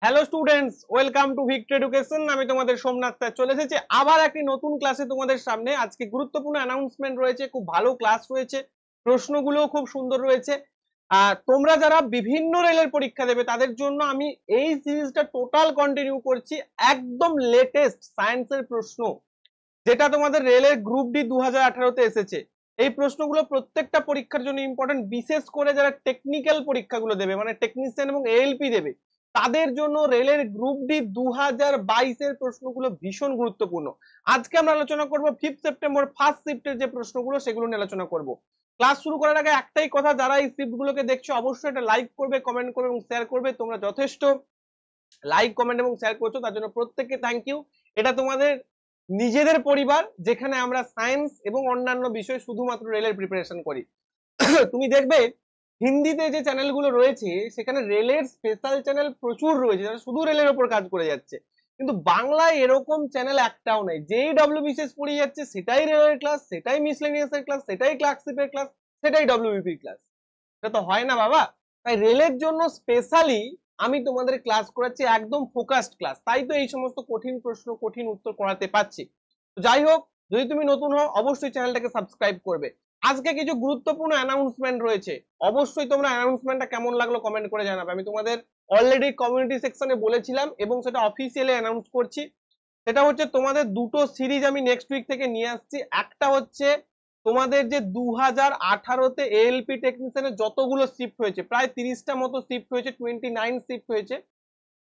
Hello students, welcome to Victor education. আমি তোমাদের Somnath sir চলে এসেছি আবার একটি নতুন ক্লাসে তোমাদের সামনে। আজকে গুরুত্বপূর্ণ অ্যানাউন্সমেন্ট রয়েছে, খুব ভালো ক্লাস রয়েছে, প্রশ্নগুলো খুব সুন্দর রয়েছে। তোমরা যারা বিভিন্ন রেলের পরীক্ষা দেবে তাদের জন্য আমি এই সিরিজটা টোটাল কন্টিনিউ করছি। একদম লেটেস্ট সায়েন্সের প্রশ্ন, যেটা তোমাদের রেলের গ্রুপ ডি 2018-তে এসেছে। এই প্রশ্নগুলো প্রত্যেকটা পরীক্ষার জন্য ইম্পর্টেন্ট, বিশেষ করে যারা টেকনিক্যাল পরীক্ষাগুলো দেবে, মানে টেকনিশিয়ান এবং এএলপি দেবে, তাদের জন্য রেলের গ্রুপ ডি 2022-এর প্রশ্নগুলো ভীষণ গুরুত্বপূর্ণ। আজকে আমরা আলোচনা করব 5 সেপ্টেম্বর ফার্স্ট শিফটের যে প্রশ্নগুলো, সেগুলো নিয়ে আলোচনা করব। ক্লাস শুরু করার আগে একটাই কথা, যারা এই শিফটগুলোকে দেখছো অবশ্যই এটা লাইক করবে, কমেন্ট করবে এবং শেয়ার করবে। তোমরা যথেষ্ট লাইক, কমেন্ট এবং শেয়ার করছো, তার জন্য প্রত্যেককে থ্যাংক ইউ। এটা তোমাদের নিজেদের পরিবার, যেখানে আমরা সায়েন্স এবং অন্যান্য বিষয় শুধুমাত্র রেলের প্রিপারেশন করি। তুমি দেখবে হিন্দিতে যে চ্যানেলগুলো রয়েছে সেখানে রেলের স্পেশাল চ্যানেল প্রচুর রয়েছে, যারা শুধু রেলের ওপর কাজ করে যাচ্ছে। কিন্তু বাংলায় এরকম চ্যানেল একটাও নেই। যেই ডব্লিউবিসিএস পড়িয়ে যাচ্ছে সেটাই রেলের ক্লাস, সেটাই মিসলেনিয়াস এর ক্লাস, সেটাই ক্লার্কশিপের ক্লাস, সেটাই ডব্লিউবিপি ক্লাস। এটা তো হয় না বাবা। তাই রেলের জন্য স্পেশালি আমি তোমাদের ক্লাস করাচ্ছি, একদম ফোকাসড ক্লাস। তাই তো এই সমস্ত কঠিন প্রশ্ন, কঠিন উত্তর করাতে পারছি। যাই হোক, যদি তুমি নতুন হও অবশ্যই চ্যানেলটাকে সাবস্ক্রাইব করবে। আজকে কিছু গুরুত্বপূর্ণ অ্যানাউন্সমেন্ট রয়েছে, অবশ্যই তোমরা অ্যানাউন্সমেন্টটা কেমন লাগলো কমেন্ট করে জানাবে। আমি তোমাদের অলরেডি কমিউনিটি সেকশনে বলেছিলাম এবং সেটা অফিসিয়ালি অ্যানাউন্স করছি। সেটা হচ্ছে তোমাদের দুটো সিরিজ আমি নেক্সট উইক থেকে নিয়ে আসছি। একটা হচ্ছে তোমাদের যে 2018-তে এএলপি টেকনিশিয়ানের যতগুলো শিফট হয়েছে, প্রায় 30টা মতো শিফট হয়েছে, 29 শিফট হয়েছে।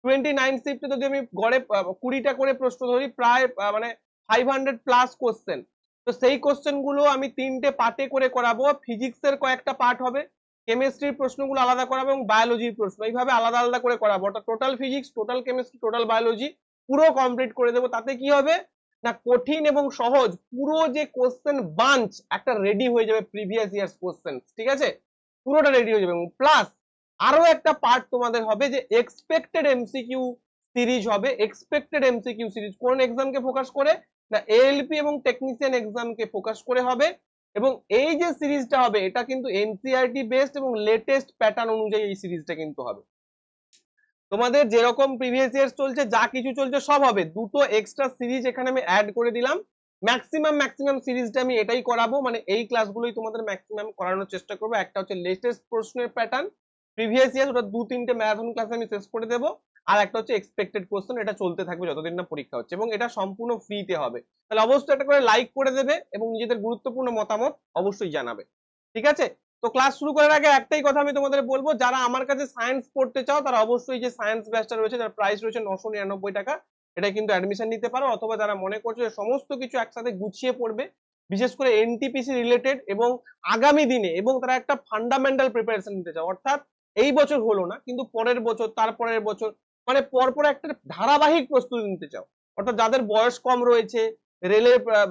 29 শিফটে যদি আমি গড়ে 20টা করে প্রশ্ন ধরি, প্রায় মানে 500+ কোশ্চেন। তো সেই কোশ্চেন গুলো আমি 3টে পার্টে করে করাবো। ফিজিক্সের কয়েকটা পার্ট হবে, কেমিস্ট্রির প্রশ্নগুলো আলাদা করাবো এবং বায়োলজির প্রশ্ন এইভাবে আলাদা আলাদা করে করাবো। ওটা total physics, total chemistry, total biology পুরো কমপ্লিট করে দেবো। তাতে কি হবে না, কঠিন এবং সহজ পুরো যে কোশ্চেন বাঞ্চ একটা রেডি হয়ে যাবে, প্রিভিয়াস ইয়ার্স কোশ্চেন, ঠিক আছে, পুরোটা রেডি হয়ে যাবে। এবং প্লাস আরো একটা পার্ট তোমাদের হবে যে এক্সপেক্টেড এমসিকিউ সিরিজ হবে। এক্সপেক্টেড এমসিকিউ সিরিজ কোন এক্সামকে ফোকাস করে না, এএলপি এবং টেকনিশিয়ান এক্সামকে ফোকাস করে হবে। এবং এই যে সিরিজটা হবে এটা কিন্তু এনসিইআরটি বেসড এবং লেটেস্ট প্যাটার্ন অনুযায়ী এই সিরিজটা কিন্তু হবে। তোমাদের যেরকম প্রিভিয়াস ইয়ার চলছে, যা কিছু চলছে সব হবে। দুটো এক্সট্রা সিরিজ এখানে আমি অ্যাড করে দিলাম। ম্যাক্সিমাম সিরিজটা আমি এটাই করাবো, মানে এই ক্লাসগুলোই তোমাদের ম্যাক্সিমাম করানোর চেষ্টা করবো। একটা হচ্ছে লেটেস্ট প্রশ্নের প্যাটার্ন প্রিভিয়াস ইয়ার, ওটা 2-3টে ম্যারাথন ক্লাস আমি শেষ করে দেবো। আর একটা হচ্ছে এক্সপেক্টেড কোশ্চেন, এটা চলতে থাকবে যতদিন না পরীক্ষা হচ্ছে, এবং এটা সম্পূর্ণ ফ্রিতে হবে। তাহলে অবশ্যই একটা করে লাইক করে দেবে এবং নিজেদের গুরুত্বপূর্ণ মতামত অবশ্যই জানাবে, ঠিক আছে। তো ক্লাস শুরু করার আগে একটাই কথা আমি তোমাদের বলবো, যারা আমার কাছে সায়েন্স পড়তে চাও তারা অবশ্যই যে সায়েন্স ব্যাচটা রয়েছে, যার প্রাইস রয়েছে 999 টাকা, এটা কিন্তু অ্যাডমিশন নিতে পারো। অথবা যারা মনে করছো যে সমস্ত কিছু একসাথে গুছিয়ে পড়বে, বিশেষ করে এনটিপিসি রিলেটেড এবং আগামী দিনে, এবং তারা একটা ফান্ডামেন্টাল প্রিপারেশন নিতে চাও, অর্থাৎ এই বছর হলো না কিন্তু পরের বছর, তারপরের বছর, মানে পরপর একটা ধারাবাহিক প্রস্তুতি নিতে চাও, অর্থাৎ যাদের বয়স কম রয়েছে,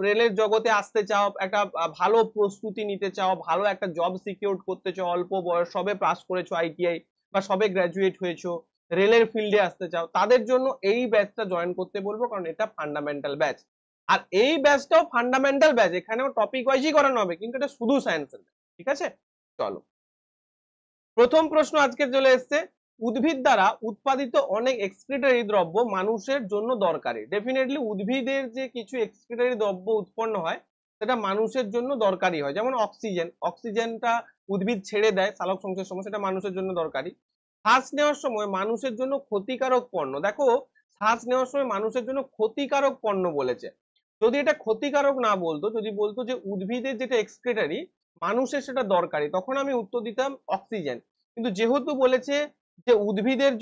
রেলের জগতে আসতে চাও, একটা ভালো প্রস্তুতি নিতে চাও, ভালো একটা জব সিকিউর করতে চাও, অল্প বয়স, সবে পাস করেছো আইটিআই বা সবে গ্রাজুয়েট হয়েছো, রেলের ফিল্ডে আসতে চাও, তাদের জন্য এই ব্যাচটা জয়েন করতে বলবো, কারণ এটা ফান্ডামেন্টাল ব্যাচ। আর এই ব্যাচটাও ফান্ডামেন্টাল ব্যাচ, এখানেও টপিক ওয়াইজই করানো হবে, কিন্তু এটা শুধু সায়েন্সের, ঠিক আছে। চলো, প্রথম প্রশ্ন আজকে চলে এসছে, উদ্ভিদ দ্বারা উৎপাদিত অনেক এক্সক্রিটারি দ্রব্য মানুষের জন্য দরকারি। ডেফিনেটলি উদ্ভিদের যে কিছু এক্সক্রিটারি দ্রব্য উৎপন্ন হয় সেটা মানুষের জন্য দরকারি হয়, যেমন অক্সিজেন। অক্সিজেনটা উদ্ভিদ ছেড়ে দেয় সালোক সংশ্লেষের সময়, সেটা মানুষের জন্য দরকারি। শ্বাস নেওয়ার সময় মানুষের জন্য ক্ষতিকারক পণ্য, দেখো শ্বাস নেওয়ার সময় মানুষের জন্য ক্ষতিকারক পণ্য বলেছে। যদি এটা ক্ষতিকারক না বলতো, যদি বলতো যে উদ্ভিদের যেটা এক্সক্রিটারি মানুষের সেটা দরকারি, তখন আমি উত্তর দিতাম অক্সিজেন। কিন্তু যেহেতু বলেছে যে উদ্ভিদের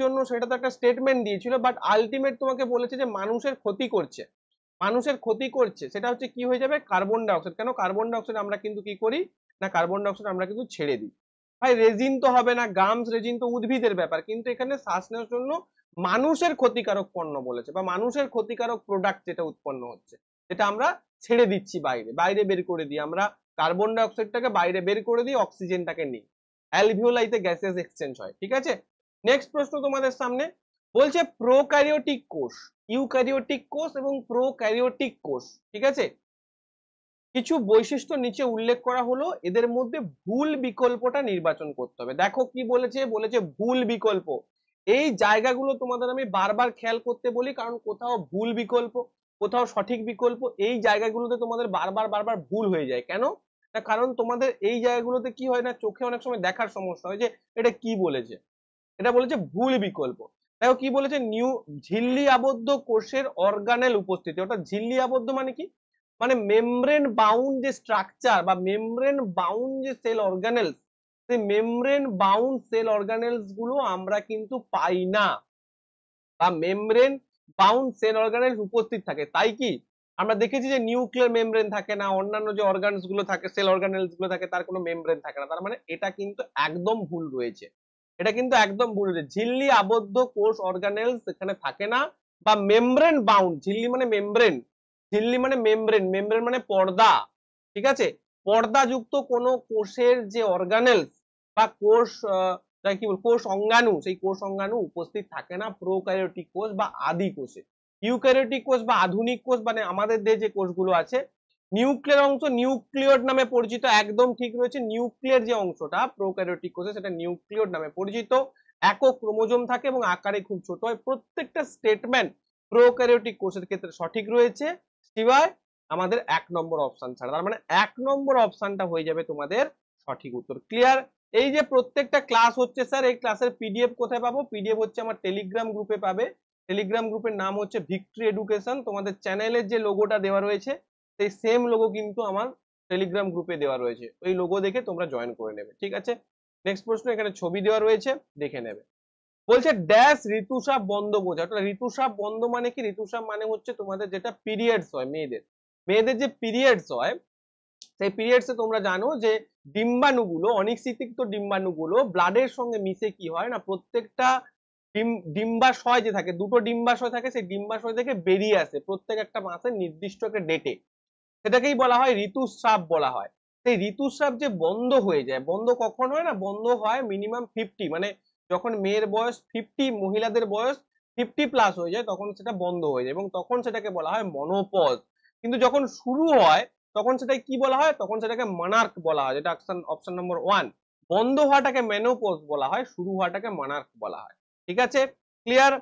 জন্য সেটা তো একটা স্টেটমেন্ট দিয়েছিল, বাট আলটিমেট তোমাকে বলেছে যে মানুষের ক্ষতি করছে, মানুষের ক্ষতি করছে, সেটা হচ্ছে কি হয়ে যাবে, কার্বন ডাইঅক্সাইড। কেন কার্বন ডাইঅক্সাইড আমরা কিন্তু কি করি না, কার্বন ডাইঅক্সাইড আমরা কিন্তু ছেড়ে দিই। ভাই রেজিন তো হবে না, গামস রেজিন তো উদ্ভিদের ব্যাপার, কিন্তু এখানে শ্বাস নেওয়ার জন্য মানুষের ক্ষতিকারক পণ্য বলেছে, বা মানুষের ক্ষতিকারক প্রোডাক্ট যেটা উৎপন্ন হচ্ছে, যেটা আমরা ছেড়ে দিচ্ছি, বাইরে বাইরে বের করে দিই, আমরা কার্বন ডাইঅক্সাইডটাকে বাইরে বের করে দিই, অক্সিজেনটাকে নিই, অ্যালভিওলাইতে গ্যাসেস এক্সচেঞ্জ হয়, ঠিক আছে। নেক্সট প্রশ্ন তোমাদের সামনে বলছে প্রোক্যারিওটিক কোষ, ইউক্যারিওটিক কোষ এবং প্রোক্যারিওটিক কোষ, ঠিক আছে। কিছু বৈশিষ্ট্য নিচে উল্লেখ করা হলো, এদের মধ্যে ভুল বিকল্পটা নির্বাচন করতে হবে। দেখো কি বলেছে, বলেছে ভুল বিকল্প। এই জায়গাগুলো তোমাদের আমি বারবার খেয়াল করতে বলি, কারণ কোথাও ভুল বিকল্প, কোথাও সঠিক বিকল্প, এই জায়গাগুলোতে তোমাদের বারবার বারবার ভুল হয়ে যায়। কেন? না, কারণ তোমাদের এই জায়গাগুলোতে কি হয় না, চোখে অনেক সময় দেখার সমস্যা হয় যে এটা কি বলেছে, এটা বলেছে ভুল বিকল্প। দেখো কি বলেছে, নিউ ঝিল্লি আবদ্ধ কোষের অর্গানেল উপস্থিতি। অর্থাৎ ঝিল্লি আবদ্ধ মানে কি, মানে মেমব্রেন বাউন্ড যে স্ট্রাকচার বা মেমব্রেন বাউন্ড যে সেল অর্গানেলস, সেই মেমব্রেন বাউন্ড সেল অর্গানেলস গুলো আমরা কিন্তু পাই না, বা মেমব্রেন বাউন্ড সেল অর্গানেলস উপস্থিত থাকে। তাই কি আমরা দেখেছি যে নিউক্লিয়ার মেমব্রেন থাকে না, অন্যান্য যে অর্গানস গুলো থাকে, সেল অর্গানেলস গুলো থাকে, তার কোনো মেমব্রেন থাকে না। তার মানে এটা কিন্তু একদম ভুল রয়েছে, এটা কিন্তু একদম ভুল রয়েছে। ঝিল্লি আবদ্ধ কোষ অর্গানেলস এখানে থাকে না, বা মেমব্রেন বাউন্ড, ঝিল্লি মানে মেমব্রেন, ঝিল্লি মানে মেমব্রেন, মেমব্রেন মানে পর্দা, ঠিক আছে, পর্দাযুক্ত কোনো কোষের যে অর্গানেলস বা কোষ কি বল কোষ অঙ্গাণু, সেই কোষ অঙ্গাণু উপস্থিত থাকে না প্রোক্যারিওটিক কোষ বা আদি কোষে। ইউক্যারিওটিক কোষ বা আধুনিক কোষ মানে আমাদের দেহে যে কোষগুলো আছে, নিউক্লিয়ার অংশ নিউক্লিয়ড নামে পরিচিত, একদম ঠিক রয়েছে। নিউক্লিয়ার যে অংশটা প্রোক্যারিওটিক কোষে, সেটা নিউক্লিয়ড নামে পরিচিত। একক ক্রোমোজোম থাকে এবং আকারে খুব ছোট হয়। প্রত্যেকটা স্টেটমেন্ট প্রোক্যারিওটিক কোষের ক্ষেত্রে সঠিক রয়েছে, শিবায় আমাদের 1 নম্বর অপশন ছাড়া। তার মানে 1 নম্বর অপশনটা হয়ে যাবে তোমাদের সঠিক উত্তর। ক্লিয়ার? এই যে প্রত্যেকটা ক্লাস হচ্ছে স্যার, এই ক্লাসের পিডিএফ কোথায় পাবো? পিডিএফ হচ্ছে আমার টেলিগ্রাম গ্রুপে পাবে। টেলিগ্রাম গ্রুপের নাম হচ্ছে ভিক্টরি এডুকেশন। তোমাদের চ্যানেলের যে লোগোটা দেওয়া রয়েছে, সেই সেম লোগো কিন্তু আমার টেলিগ্রাম গ্রুপে দেওয়া রয়েছে, ওই লোগো দেখে তোমরা জয়েন করে নেবে, ঠিক আছে। নেক্সট প্রশ্ন, এখানে ছবি দেওয়া রয়েছে, দেখে নেবে। বলছে ড্যাশ ঋতুস্রাব বন্ধ বোঝা। ঋতুস্রাব বন্ধ মানে কি? ঋতুস্রাব মানে হচ্ছে তোমাদের যেটা পিরিয়ডস হয় মেয়েদের, মেয়েদের যে পিরিয়ডস হয়, সেই পিরিয়ডসে তোমরা জানো যে ডিম্বাণুগুলো, অনিশ্চিত ডিম্বাণুগুলো ব্লাডের সঙ্গে মিশে কি হয় না, প্রত্যেকটা ডিম্বাশয় যে থাকে, দুটো ডিম্বাশয় থাকে, সেই ডিম্বাশয় থেকে বেরিয়ে আসে প্রত্যেক একটা মাসের নির্দিষ্ট একটা ডেটে, সেটাকেই বলা হয় ঋতুস্রাব বলা হয়। সেই ঋতুস্রাব যে বন্ধ হয়ে যায়, বন্ধ কখন হয় না, বন্ধ হয় মিনিমাম 50, মানে যখন মেয়ের বয়স 50, মহিলাদের বয়স 50+ হয়ে যায়, তখন সেটা বন্ধ হয়ে যায় এবং তখন সেটাকে বলা হয় মনোপজ। কিন্তু যখন শুরু হয় তখন সেটাকে কি বলা হয়, তখন সেটাকে মানার্ক বলা হয়, যেটা অপশন নম্বর 1। বন্ধ হওয়াটাকে মেনোপজ বলা হয়, শুরু হওয়াটাকে মানার্ক বলা হয়, ঠিক আছে। ক্লিয়ার?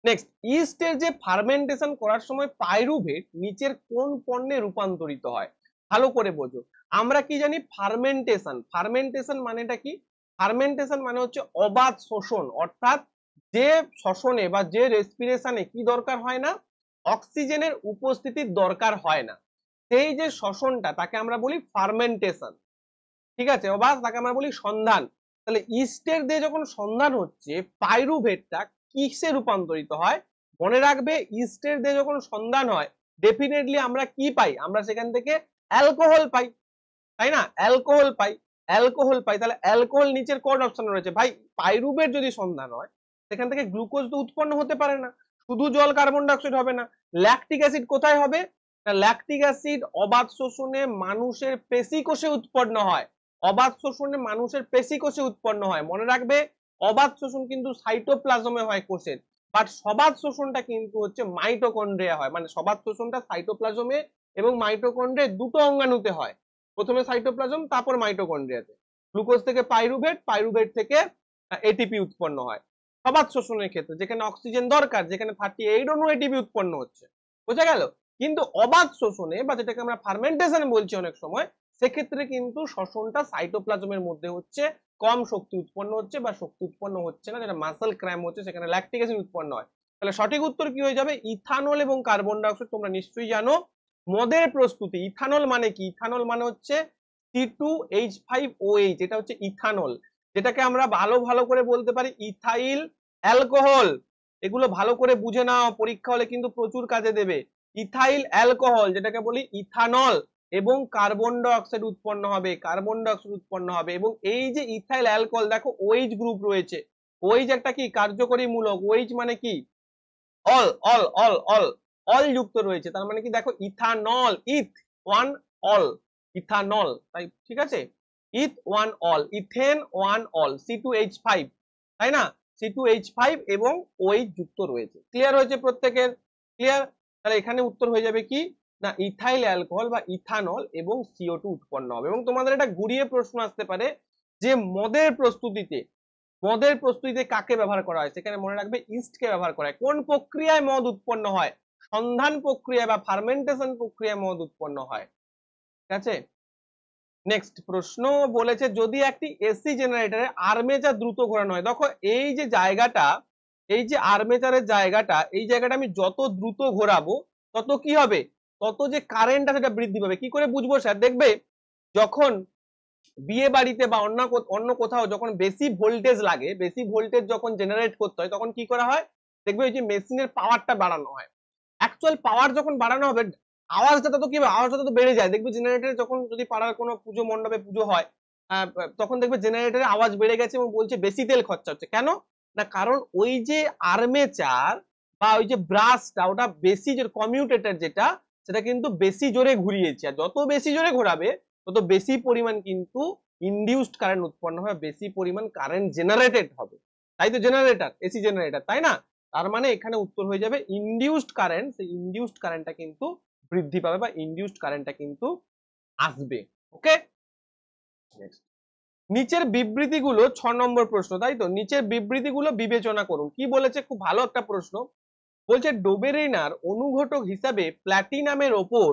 নেক্সট, ইস্টের যে ফার্মেন্টেশন করার সময় পাইরুভেট নিচের কোন পণ্যে রূপান্তরিত হয়? ভালো করে বোঝো। আমরা কি জানি ফার্মেন্টেশন, ফার্মেন্টেশন মানেটা কি? ফার্মেন্টেশন মানে হচ্ছে অবাধ শোষণ, অর্থাৎ যে শ্বসনে বা যে রেসপিরেশনে কি দরকার হয় না, অক্সিজেনের উপস্থিতির দরকার হয় না, সেই যে শ্বসনটা তাকে আমরা বলি ফার্মেন্টেশন, ঠিক আছে, বা তাকে আমরা বলি সন্ধান। তাহলে ইস্টের দিয়ে যখন সন্ধান হচ্ছে, পাইরুভেটটা কিসে রূপান্তরিত হয়? মনে রাখবে, ইস্টের দিয়ে যখন সন্ধান হয়, ডেফিনেটলি আমরা কি পাই? আমরা সেখান থেকে অ্যালকোহল পাই, তাই না? অ্যালকোহল পাই, অ্যালকোহল পাই। তাহলে অ্যালকোহল নিচের কোন অপশন রয়েছে ভাই? পাইরুভেট যদি সন্ধান হয়, সেখান থেকে গ্লুকোজ তো উৎপন্ন হতে পারে না, শুধু জল কার্বন ডাইঅক্সাইড হবে না, ল্যাকটিক অ্যাসিড কোথায় হবে? ল্যাকটিক অ্যাসিড অবাধ শোষণে মানুষের পেশিকোষে উৎপন্ন হয়, অবাধ শোষণে মানুষের পেশিকোষে উৎপন্ন হয়। মনে রাখবে, অবাধ শোষণ কিন্তু সাইটোপ্লাজমে হয় কোষের, বাট সবাধ শোষণটা কিন্তু হচ্ছে মাইটোকন্ড্রিয়া হয়। মানে সবাধ শোষণটা সাইটোপ্লাজমে এবং মাইটোকন্ড্রিয়া দুটো অঙ্গাণুতে হয়, প্রথমে সাইটোপ্লাজম, তারপর মাইটোকন্ড্রিয়াতে। গ্লুকোজ থেকে পাইরুভেট, পাইরুভেট থেকে এটিপি উৎপন্ন হয় সবাধ শোষণের ক্ষেত্রে, যেখানে অক্সিজেন দরকার, যেখানে 38 অণু এটিপি উৎপন্ন হচ্ছে, বোঝা গেল। কিন্তু অবাধ শোষণে বা যেটাকে আমরা ফার্মেন্টেশন বলছি অনেক সময়, সেক্ষেত্রে কিন্তু শ্বসনটা সাইটোপ্লাজমের মধ্যে হচ্ছে, কম শক্তি উৎপন্ন হচ্ছে বা শক্তি উৎপন্ন হচ্ছে না, যেটা মাসল ক্র্যাম হচ্ছে, সেখানে ল্যাকটিক অ্যাসিড উৎপন্ন হয়। তাহলে সঠিক উত্তর কি হয়ে যাবে? ইথানল এবং কার্বন ডাইঅক্সাইড। তোমরা নিশ্চয়ই জানো মদের প্রস্তুতি। ইথানল মানে কি? ইথানল মানে হচ্ছে C2H5OH, এটা হচ্ছে ইথানল, যেটাকে আমরা ভালো ভালো করে বলতে পারি ইথাইল অ্যালকোহল। এগুলো ভালো করে বুঝে নাও, পরীক্ষা হলে কিন্তু প্রচুর কাজে দেবে। ইথাইল অ্যালকোহল, যেটাকে বলি ইথানল, এবং কার্বন ডাইঅক্সাইড উৎপন্ন হবে, কার্বন ডাইঅক্সাইড উৎপন্ন হবে। এবং এই যে ইথাইল অ্যালকোহল, দেখো OH গ্রুপ রয়েছে, OH একটা কি কার্যকরী মূলক, OH মানে কি ol, ol ol ol ol যুক্ত রয়েছে, তার মানে কি দেখো ethanol, eth one ol, ethanol, তাই ঠিক আছে, eth one ol, ethane one ol, C2H5, তাই না, C2H5 এবং OH যুক্ত রয়েছে। ক্লিয়ার হয়েছে প্রত্যেকের? ক্লিয়ার? তাহলে এখানে উত্তর হয়ে যাবে কি না, ইথাইল অ্যালকোহল বা ইথানল এবং CO2 উৎপন্ন হবে। এবং তোমাদের এটা ঘুরিয়ে প্রশ্ন আসতে পারে যে মদের প্রস্তুতিতে মদের প্রস্তুতিতে কাকে ব্যবহার করা হয়? সেখানে মনে রাখবে ইস্টকে ব্যবহার করা হয়। কোন প্রক্রিয়ায় মদ উৎপন্ন হয়? সন্ধান প্রক্রিয়া বা ফার্মেন্টেশন প্রক্রিয়ায় মদ উৎপন্ন হয়। ঠিক আছে, নেক্সট প্রশ্ন বলেছে যদি একটি এসি জেনারেটরে আর্মেচার দ্রুত ঘোরানো হয়, দেখো এই যে জায়গাটা, এই যে আর্মেচারের জায়গাটা, এই জায়গাটা আমি যত দ্রুত ঘোরাবো তত কি হবে, তত যে কারেন্ট আছে সেটা বৃদ্ধি পাবে। কি করে বুঝবো স্যার? দেখবে যখন বিয়ে বাড়িতে বা অন্য কোথাও যখন বেশি ভোল্টেজ লাগে, বেশি ভোল্টেজ যখন জেনারেট করতে হয় তখন কি করা হয়, দেখবে ওই যে মেশিনের পাওয়ারটা বাড়ানো হয়। অ্যাকচুয়াল পাওয়ার যখন বাড়ানো হবে আওয়াজটা তত কি হবে, আওয়াজটা তত বেড়ে যায়। দেখবে জেনারেটরে যখন যদি পাড়ার কোনো পুজো মণ্ডপে পুজো হয় তখন দেখবে জেনারেটরের আওয়াজ বেড়ে গেছে এবং বলছে বেশি তেল খরচা হচ্ছে। কেন না, কারণ ওই যে আর্মেচার বা ওই যে ব্রাশটা ওটা বেশি জোরে কমিউটেটর যেটা, সেটা কিন্তু বেশি জোরে ঘুরিয়েছে। আর যত বেশি জোরে ঘোরাবে তত বেশি পরিমাণ কিন্তু ইনডিউসড কারেন্ট উৎপন্ন হবে, বেশি পরিমাণ কারেন্ট জেনারেটেড হবে। তাই তো জেনারেটর, এসি জেনারেটর, তাই না? তার মানে এখানে উত্তর হয়ে যাবে ইনডিউসড কারেন্ট। সেই ইনডিউসড কারেন্টটা কিন্তু বৃদ্ধি পাবে বা ইনডিউসড কারেন্টটা কিন্তু আসবে। ওকে, নিচের বিবৃতিগুলো 6 নম্বর প্রশ্ন, তাই তো? নিচের বিবৃতিগুলো বিবেচনা করুন। কি বলেছে, খুব ভালো একটা প্রশ্ন। বলছে ডোবেরিনার অনুঘটক হিসাবে প্ল্যাটিনামের ওপর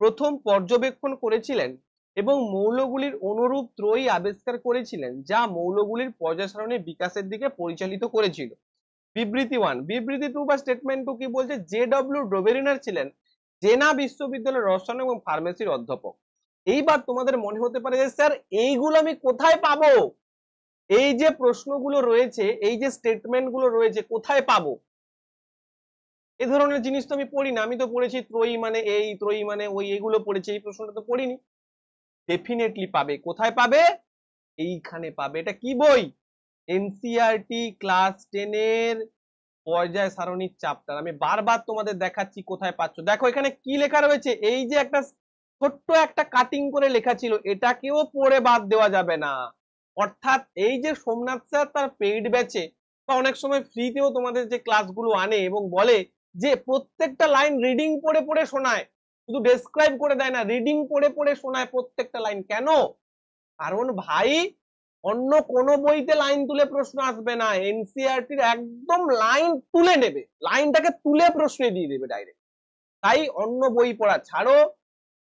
প্রথম পর্যবেক্ষণ করেছিলেন এবং মৌলগুলির অনুরূপ ত্রয়ী আবিষ্কার করেছিলেন যা মৌলগুলির পর্যায় সারণীর বিকাশের দিকে পরিচালিত করেছিল। বিবৃতি 1। বিবৃতি 2 বা স্টেটমেন্ট 2 কি বলছে, জে.ডব্লিউ ডোবেরিনার ছিলেন জেনা বিশ্ববিদ্যালয়ের রসায়ন এবং ফার্মেসির অধ্যাপক। এইবার তোমাদের মনে হতে পারে যে স্যার এইগুলো আমি কোথায় পাবো, এই যে প্রশ্নগুলো রয়েছে, এই যে স্টেটমেন্ট গুলো রয়েছে কোথায় পাবো? এ ধরনের জিনিস তো আমি পড়ি না। আমি তো পড়েছি ত্রয়ী মানে এই, ত্রয়ী মানে ওই, এগুলো পড়েছি, এই প্রশ্নটা তো পড়িনি। ডেফিনেটলি পাবে। কোথায় পাবে? এইখানে পাবে। এটা কি বই? এনসিইআরটি ক্লাস 10 এর পর্যায় সারণীর চ্যাপ্টার। আমি বারবার তোমাদের দেখাচ্ছি কোথায় পাচ্ছ। দেখো এখানে কি লেখা রয়েছে, এই যে একটা ছোট্ট একটা কাটিং করে লেখা ছিল, এটাকেও পড়ে বাদ দেওয়া যাবে না। অর্থাৎ এই যে সোমনাথ স্যার তার পেইড ব্যাচে বা অনেক সময় ফ্রিতেও তোমাদের যে ক্লাসগুলো আনে এবং বলে যে প্রত্যেকটা লাইন রিডিং পড়ে পড়ে শোনায়, শুধু ডেসক্রাইব করে দেয় না, রিডিং পড়ে পড়ে শোনায় প্রত্যেকটা লাইন। কেন? কারণ ভাই অন্য কোনো বইতে লাইন তুলে প্রশ্ন আসবে না, এনসিইআরটির একদম লাইন তুলে নেবে, লাইনটাকে তুলে প্রশ্নে দিয়ে দেবে ডাইরেক্ট। তাই অন্য বই পড়া ছাড়ো,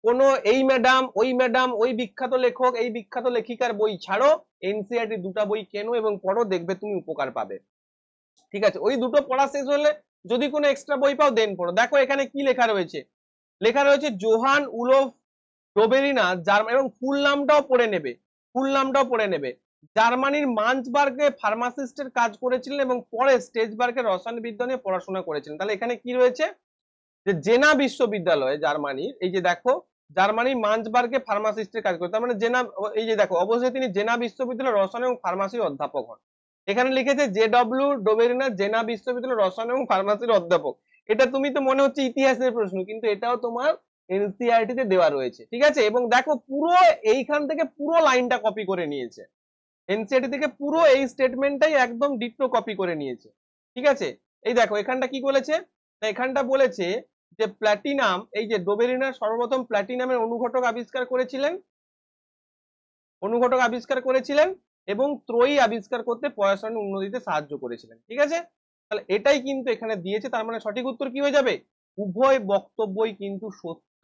কোনো এই ম্যাডাম ওই বিখ্যাত লেখক এই বিখ্যাত লেখিকার বই ছাড়ো, এনসিইআরটি দুটো বই কেনো এবং পড়ো, দেখবে তুমি উপকার পাবে। ঠিক আছে, ওই দুটো পড়া শেষ হলে যদি কোনো এক্সট্রা বই পাও দেন পড়ো। দেখো এখানে কি লেখা রয়েছে, লেখা রয়েছে জোহান উলোফ ডোবেরিনা জার্মান, এবং ফুল নামটাও পড়ে নেবে, ফুল নামটাও পড়ে নেবে। জার্মানির মানসবার্গে ফার্মাসিস্টের কাজ করেছিলেন এবং পরে স্টেজবার্গের রসায়ন বিজ্ঞান নিয়ে পড়াশোনা করেছিলেন। তাহলে এখানে কি রয়েছে, যে জেনা বিশ্ববিদ্যালয়ে জার্মানির, এই যে দেখো জার্মানির মানসবার্গে ফার্মাসিস্টের কাজ করে, তার মানে জেনা, এই যে দেখো অবশ্যই তিনি জেনা বিশ্ববিদ্যালয়ের রসায়ন এবং ফার্মাসির অধ্যাপক হন। এখানে লিখেছে জে.ডব্লিউ ডোবেরিনা জেনা বিশ্ববিদ্যালয়ের রসায়ন এবং ফার্মাসির অধ্যাপক। এটা তুমি তো মনে হচ্ছে ইতিহাসের প্রশ্ন, কিন্তু এটাও তোমার এনসিইআরটি তে দেওয়া রয়েছে। ঠিক আছে, এবং দেখো পুরো এইখান থেকে পুরো লাইনটা কপি করে নিয়েছে, এনসিইআরটি থেকে পুরো এই স্টেটমেন্টটাই একদম ডিট্টো কপি করে নিয়েছে। ঠিক আছে, এই দেখো এখানটা কি বলেছে, এখানটা বলেছে যে প্ল্যাটিনাম, এই যে ডোবেরিনার সর্বপ্রথম প্ল্যাটিনামের অনুঘটক আবিষ্কার করেছিলেন এবং ত্রয়ী আবিষ্কার করতে পয়ঃসরণীর উন্নতিতে সাহায্য করেছিলেন। ঠিক আছে, তাহলে এটাই কিন্তু এখানে দিয়েছে, তার মানে সঠিক উত্তর কি হয়ে যাবে, উভয় বক্তব্যই কিন্তু সত্য।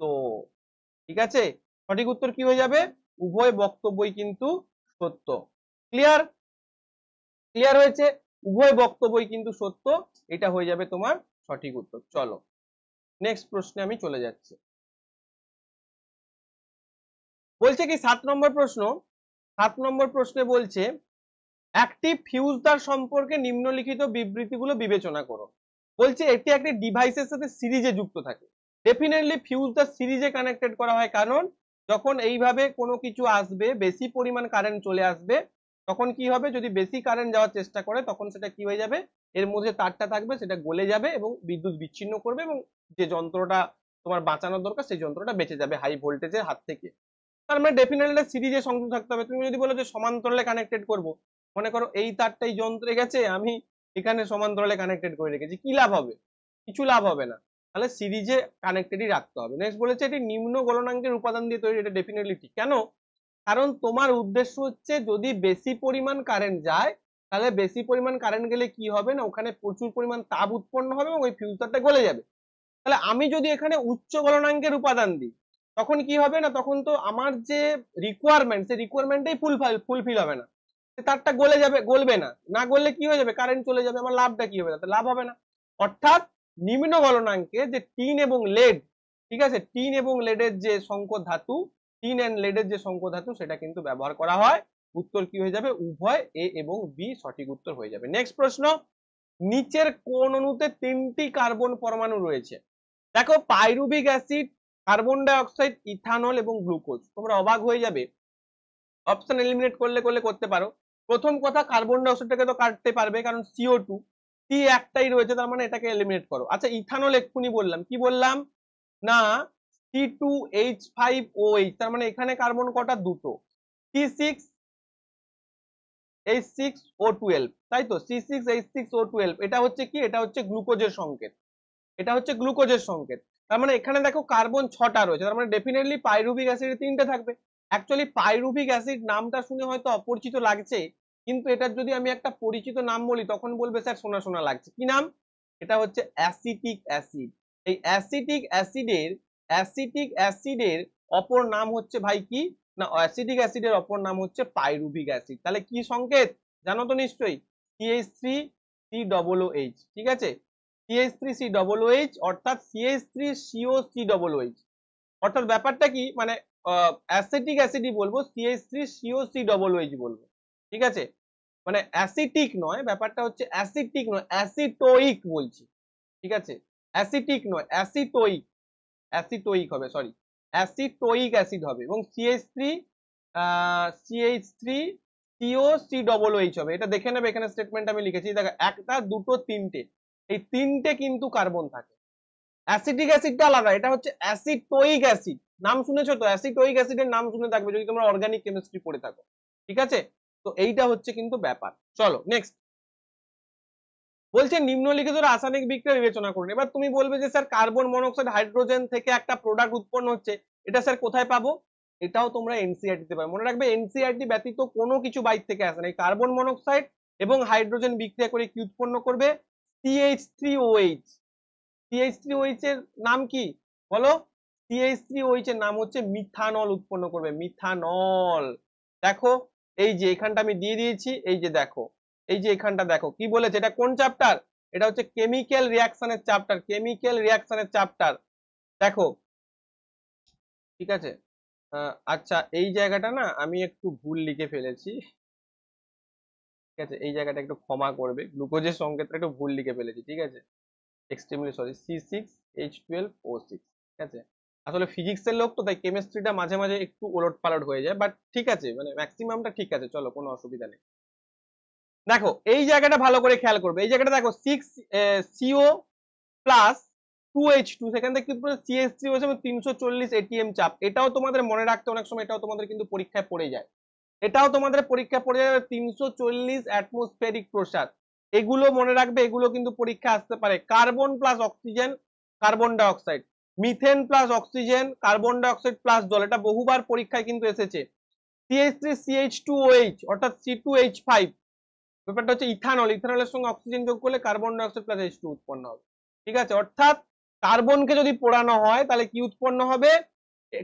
ঠিক আছে, সঠিক উত্তর কি হয়ে যাবে, উভয় বক্তব্যই কিন্তু সত্য। ক্লিয়ার? ক্লিয়ার হয়েছে, উভয় বক্তব্যই কিন্তু সত্য, এটা হয়ে যাবে তোমার সঠিক উত্তর। চলো নেক্সট প্রশ্নে আমি চলে যাচ্ছি। বলছে কি 7 নম্বর প্রশ্ন, 7 নম্বর প্রশ্নে বলছে একটি ফিউজ তার সম্পর্কে নিম্নলিখিত বিবৃতিগুলো বিবেচনা করো। বলছে এটি একটি ডিভাইসের সাথে সিরিজে যুক্ত থাকে। ডেফিনেটলি ফিউজ তার সিরিজে কানেক্টেড করা হয়, কারণ যখন এইভাবে কোনো কিছু আসবে, বেশি পরিমাণ কারেন্ট চলে আসবে, তখন কি হবে, যদি বেশি কারেন্ট যাওয়ার চেষ্টা করে তখন সেটা কি হয়ে যাবে, এর মধ্যে তারটা থাকবে সেটা গলে যাবে এবং বিদ্যুৎ বিচ্ছিন্ন করবে এবং যে যন্ত্রটা তোমার বাঁচানোর দরকার সেই যন্ত্রটা বেঁচে যাবে হাই ভোল্টেজের হাত থেকে। তার মানে ডেফিনেটলি সিরিজে সংযোগ থাকতে হবে। তুমি যদি বলো যে সমান্তরালে কানেক্টেড করব, মনে করো এই তারটাই যন্ত্রে গেছে, আমি এখানে সমান্তরালে কানেক্টেড করে রেখেছি, কি লাভ হবে? কিছু লাভ হবে না। তাহলে সিরিজে কানেক্টেডই রাখতে হবে। নেক্সট বলেছে এটি নিম্ন গলনাঙ্কের উপাদান দিয়ে তৈরি। এটা ডেফিনেটলি ঠিক। কেন? কারণ তোমার উদ্দেশ্য হচ্ছে যদি বেশি পরিমাণ কারেন্ট যায় তাহলে বেশি পরিমাণ কারেন্ট গেলে কি হবে না, ওখানে প্রচুর পরিমাণ তাপ উৎপন্ন হবে এবং ওই ফিউজটা গলে যাবে। তাহলে আমি যদি এখানে উচ্চ গলনাঙ্কের উপাদান দিই তখন কি হবে না, তখন তো আমার যে রিকোয়ারমেন্ট সেই রিকোয়ারমেন্টটাই ফুলফিল হবে না, তারটা গলে যাবে, গলবে না, না গললে কি হয়ে যাবে, কারেন্ট চলে যাবে, আমার লাভটা কি হবে, তাতে লাভ হবে না। অর্থাৎ নিম্ন গলনাঙ্কে যে টিন এবং লেড, ঠিক আছে, টিন এবং লেডের যে সংকর ধাতু, টিন এন্ড লেডের যে সংকর ধাতু সেটা কিন্তু ব্যবহার করা হয়। উত্তর কি হয়ে যাবে, উভয় এ এবং বি সঠিক উত্তর হয়ে যাবে। নেক্সট প্রশ্ন, নিচের কোন অণুতে 3টি কার্বন পরমাণু রয়েছে? দেখো pyruvic acid, carbon die oxide, ethanol এবং গ্লুকোজ। তোমরা অবাক হয়ে যাবে, অপশন এলিমিনেট করলে করতে পারো। প্রথম কথা, কার্বন ডাই অক্সাইডটাকে তো কাটতে পারবে কারণ CO2, সি একটাই রয়েছে, তার মানে এটাকে এলিমিনেট করো। আচ্ছা ইথানল এক্ষুনি বললাম, কি বললাম না, C2H5OH, তার মানে এখানে কার্বন কটা, দুটো। C6H6O12, তাই তো, C6H6O12, এটা হচ্ছে কি, এটা হচ্ছে গ্লুকোজের সংকেত, এটা হচ্ছে গ্লুকোজের সংকেত। তার মানে এখানে দেখো কার্বন 6টা রয়েছে, তার মানে ডেফিনেটলি পাইরুভিক অ্যাসিডে 3টে থাকবে। অ্যাকচুয়ালি পাইরুভিক অ্যাসিড নামটা শুনে হয়তো অপরিচিত লাগছে, কিন্তু এটার যদি আমি একটা পরিচিত নাম বলি তখন বলবে স্যার শোনা শোনা লাগছে। কি নাম, এটা হচ্ছে অ্যাসিটিক অ্যাসিড। এই অ্যাসিটিক অ্যাসিডের অপর নাম হচ্ছে ভাই কি না, অ্যাসিটিক অ্যাসিডের অপর নাম হচ্ছে পাইরুভিক অ্যাসিড। তাহলে কি সংকেত জানো তো নিশ্চয়ই, CH3COOH, ঠিক আছে, CH3COOH অর্থাৎ CH3COCOOH। অর্থাৎ ব্যাপারটা কি, মানে অ্যাসিটিক অ্যাসিডই বলবো, CH3COCOOH বলবো, ঠিক আছে, মানে অ্যাসিটিক নয়, ব্যাপারটা হচ্ছে অ্যাসিটিক নয়, অ্যাসিটোইক বলছি, ঠিক আছে, অ্যাসিটিক নয়, অ্যাসিটোইক, অ্যাসিটোইক হবে, সরি, অ্যাসিটোইক অ্যাসিড হবে, এবং CH3COCOOH হবে। এটা দেখে নেবে, এখানে স্টেটমেন্ট আমি লিখেছি, দেখো একটা, দুটো, তিনটে, এই তিনটে কিন্তু কার্বন থাকে। অ্যাসিটিক অ্যাসিডটা আলাদা, এটা হচ্ছে অ্যাসিটোইক অ্যাসিড, নাম শুনেছো তো, অ্যাসিটোইক অ্যাসিডের নাম শুনে থাকবে যদি তোমরা অর্গানিক কেমিস্ট্রি পড়ে থাকো, ঠিক আছে। তো এইটা হচ্ছে কিন্তু ব্যাপার। চলো নেক্সট, বলছে নিম্নলিখিত রাসায়নিক বিক্রিয়া বিবেচনা করুন। এবার তুমি বলবে যে স্যার কার্বন মনোক্সাইড হাইড্রোজেন থেকে একটা প্রোডাক্ট উৎপন্ন হচ্ছে, এটা স্যার কোথায় পাবো? এটাও তোমরা এনসিইআরটি তে পাবে, মনে রাখবে এনসিইআরটি ব্যতীত কোনো কিছু বাইরে থেকে আসে না। এই কার্বন মনোক্সাইড এবং হাইড্রোজেন বিক্রিয়া করে কি উৎপন্ন করবে, CH3OH। CH3OH এর নাম কি বলো, CH3OH এর নাম হচ্ছে মিথানল উৎপন্ন করবে, মিথানল। দেখো এই যে এখানটা আমি দিয়ে দিয়েছি, এই যে দেখো, এই যে এখানটা দেখো কি বলেছে, এটা কোন চ্যাপ্টার, এটা হচ্ছে কেমিক্যাল রিঅ্যাকশনের চ্যাপ্টার, কেমিক্যাল রিঅ্যাকশনের চ্যাপ্টার। দেখো ঠিক আছে, আচ্ছা এই জায়গাটা না আমি একটু ভুল লিখে ফেলেছি, ঠিক আছে, এই জায়গাটা একটু ক্ষমা করবে, গ্লুকোজের সংকেতটা একটু ভুল লিখে ফেলেছি, ঠিক আছে, এক্সট্রিমলি সরি, C6H12O6, ঠিক আছে। আসলে ফিজিক্সের লোক তো, তাই কেমিস্ট্রিটা মাঝে মাঝে একটু ওলট পালট হয়ে যায়, বাট ঠিক আছে, মানে ম্যাক্সিমামটা ঠিক আছে, চলো কোনো অসুবিধা নেই। দেখো এই জায়গাটা ভালো করে খেয়াল করবে, এই জায়গাটা দেখো 6CO প্লাস 2H2, সেখান থেকে কিন্তু CH3 হয়েছে 340 ATM চাপ। এটাও তোমাদের মনে রাখতে অনেক সময়, এটাও তোমাদের কিন্তু পরীক্ষায় পড়ে যায়, এটাও তোমাদের পরীক্ষায় পড়ে যাবে, 340 অ্যাটমসফেরিক প্রেসার, এগুলো মনে রাখবে, এগুলো কিন্তু পরীক্ষা আসতে পারে। Carbon plus oxygen, carbon dioxide, methane plus oxygen, carbon dioxide plus জল, এটা বহুবার পরীক্ষায় কিন্তু এসেছে। CH3CH2OH অর্থাৎ C2H5, ব্যাপারটা হচ্ছে ইথানল, ইথানলের সঙ্গে অক্সিজেন যোগ করলে carbon dioxide plus H2 উৎপন্ন হবে, ঠিক আছে। অর্থাৎ কার্বনকে যদি পোড়ানো হয় তাহলে কি উৎপন্ন হবে,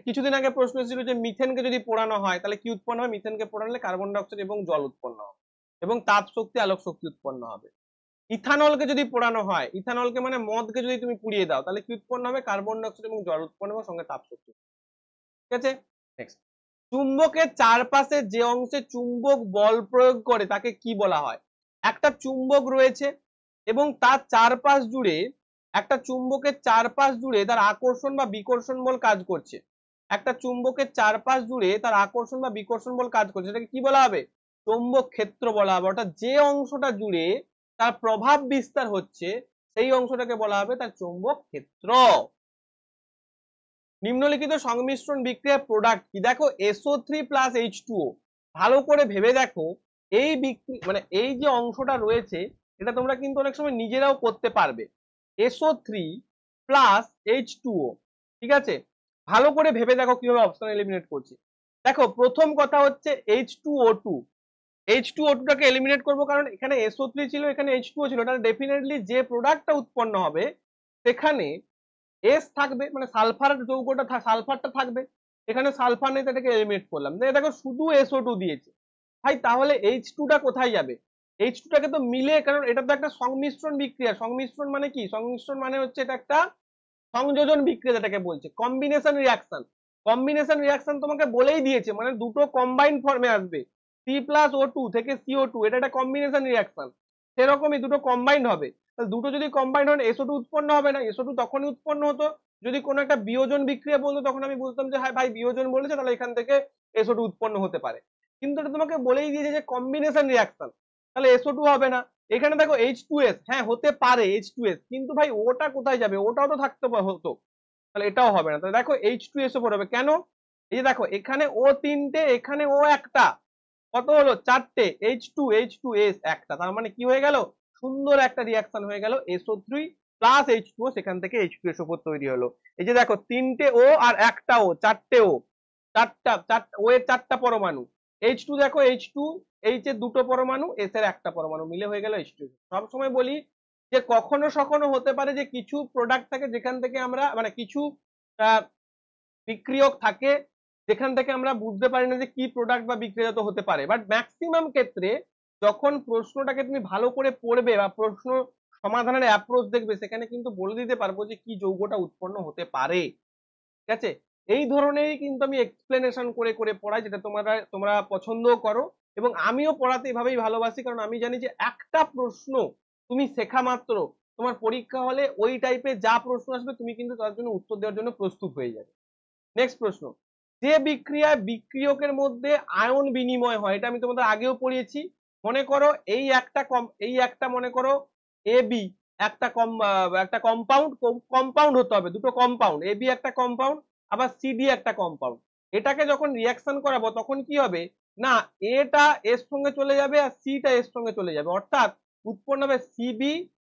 কিছুদিন আগে প্রশ্ন ছিল যে মিথেনকে যদি পোড়ানো হয় তাহলে কি উৎপন্ন হবে, মিথেনকে পোড়ালে কার্বন ডাই অক্সাইড এবং জল উৎপন্ন হবে এবং তাপ শক্তি, আলোক শক্তি উৎপন্ন হবে। ইথানলকে যদি পোড়ানো হয়, ইথানলকে মানে মদকে যদি তুমি পুড়িয়ে দাও তাহলে কি উৎপন্ন হবে, কার্বন ডাই অক্সাইড এবং জল উৎপন্ন হবে, সঙ্গে তাপ শক্তি, ঠিক আছে। নেক্সট, চুম্বকের চারপাশে যে অংশে চুম্বক বল প্রয়োগ করে তাকে কি বলা হয়? একটা চুম্বক রয়েছে এবং তার চারপাশ জুড়ে, একটা চুম্বকের চারপাশ জুড়ে তার আকর্ষণ বা বিকর্ষণ বল কাজ করছে, একটা চুম্বকের চারপাশ জুড়ে তার আকর্ষণ বা বিকর্ষণ বল কাজ করছে, সেটাকে কি বলা হবে, চৌম্বক ক্ষেত্র বলা হবে। অর্থাৎ যে অংশটা জুড়ে তার প্রভাব বিস্তার হচ্ছে সেই অংশটাকে বলা হবে তার চৌম্বক ক্ষেত্র। নিম্নলিখিত সংমিশ্রণ বিক্রিয়ার প্রোডাক্ট কি? দেখো SO3 প্লাস H2O, ভালো করে ভেবে দেখো, এই মানে এই যে অংশটা রয়েছে এটা তোমরা কিন্তু অনেক সময় নিজেরাও করতে পারবে, SO3 প্লাস H2O, ঠিক আছে। ভালো করে ভেবে দেখো কিভাবে অপশন এলিমিনেট করছি। দেখো প্রথম কথা হচ্ছে H2O2, H2O2 টাকে এলিমিনেট করবো, কারণ এখানে SO3 ছিল, এখানে H2O ছিল, তাহলে ডেফিনেটলি যে প্রোডাক্টটা উৎপন্ন হবে সেখানে এস থাকবে, মানে সালফার যৌগটা সালফারটা থাকবে। এখানে সালফার নেই, এটাকে এলিমিনেট করলাম, দেখো শুধু SO2 দিয়েছে। ভাই তাহলে H2 টা কোথায় যাবে? H2 টাকে তো মিলে, কারণ এটা তো একটা সংমিশ্রণ বিক্রিয়া। সংমিশ্রণ মানে কি? সংমিশ্রণ মানে হচ্ছে এটা একটা সংযোজন বিক্রিয়া, যেটাকে বলছে কম্বিনেশন রিয়াকশন। কম্বিনেশন রিয়াকশন তোমাকে বলেই দিয়েছে, মানে দুটো কম্বাইন ফর্মে আসবে, C+O2 থেকে CO2, এটা একটা কম্বিনেশন রিয়াকশন। সেরকমই দুটো কম্বাইন্ড হবে। দুটো যদি কম্বাইন্ড হয় SO2 উৎপন্ন হবে না? SO2 তখনই উৎপন্ন হতো যদি কোনো একটা বিয়োজন বিক্রিয়া বলতো, তখন আমি বলতাম যে হ্যাঁ ভাই বিয়োজন বলেছে, তাহলে এখান থেকে SO2 উৎপন্ন হতে পারে। কিন্তু এটা তোমাকে বলেই দিয়েছে যে কম্বিনেশন রিয়াকশন, তাহলে SO2 হবে না। এখানে দেখো H2S, হ্যাঁ হতে পারে H2S, কিন্তু ভাই ওটা কোথায় যাবে? ওটাও তো থাকতে হতো, তাহলে এটাও হবে না। তাহলে দেখো H2SO4 হবে কেন? এই যে দেখো এখানে ও তিনটে, এখানে ও একটা, কত হলো? চারটে। H2S একটা, তার মানে কি হয়ে গেল? সুন্দর একটা রিয়াকশন হয়ে গেল, SO3 প্লাস H2O, সেখান থেকে H2SO4 তৈরি হলো। এই যে দেখো তিনটে ও আর একটা ও, চারটে ও, ও এর চারটা পরমাণু। H2 দেখো H2, H এর দুটো পরমাণু, S এর একটা পরমাণু, মিলে হয়ে গেল H2। সবসময় বলি যে কখনো সখনো হতে পারে যে কিছু প্রোডাক্ট থাকে যেখান থেকে আমরা, মানে কিছু বিক্রিয়ক থাকে যেখান থেকে আমরা বুঝতে পারি না যে কি প্রোডাক্ট বা বিক্রিয়াজাত হতে পারে, বাট ম্যাক্সিমাম ক্ষেত্রে যখন প্রশ্নটাকে তুমি ভালো করে পড়বে বা প্রশ্ন সমাধানের অ্যাপ্রোচ দেখবে, সেখানে কিন্তু বলে দিতে পারবো যে কি যৌগটা উৎপন্ন হতে পারে। ঠিক আছে, এই ধরনেরই কিন্তু আমি এক্সপ্লেনেশন করে করে পড়াই, যেটা তোমরা পছন্দও করো, এবং আমিও পড়াতে এভাবেই ভালোবাসি, কারণ আমি জানি যে একটা প্রশ্ন তুমি শেখা মাত্র তোমার পরীক্ষা হলে ওই টাইপের যা প্রশ্ন আসবে তুমি কিন্তু তার জন্য উত্তর দেওয়ার জন্য প্রস্তুত হয়ে যাবে। নেক্সট প্রশ্ন, যে বিক্রিয়ায় বিক্রিয়কের মধ্যে আয়ন বিনিময় হয়, এটা আমি তোমাদের আগেও পড়িয়েছি। মনে করো এই একটা মনে করো AB একটা কম্পাউন্ড হতে হবে, দুটো কম্পাউন্ড, AB একটা কম্পাউন্ড, আবার CD একটা কম্পাউন্ড। এটাকে যখন রিয়াকশন করাবো তখন কি হবে না, এটা এর সঙ্গে চলে যাবে আর সিটা এর সঙ্গে চলে যাবে, অর্থাৎ উৎপন্ন হবে CB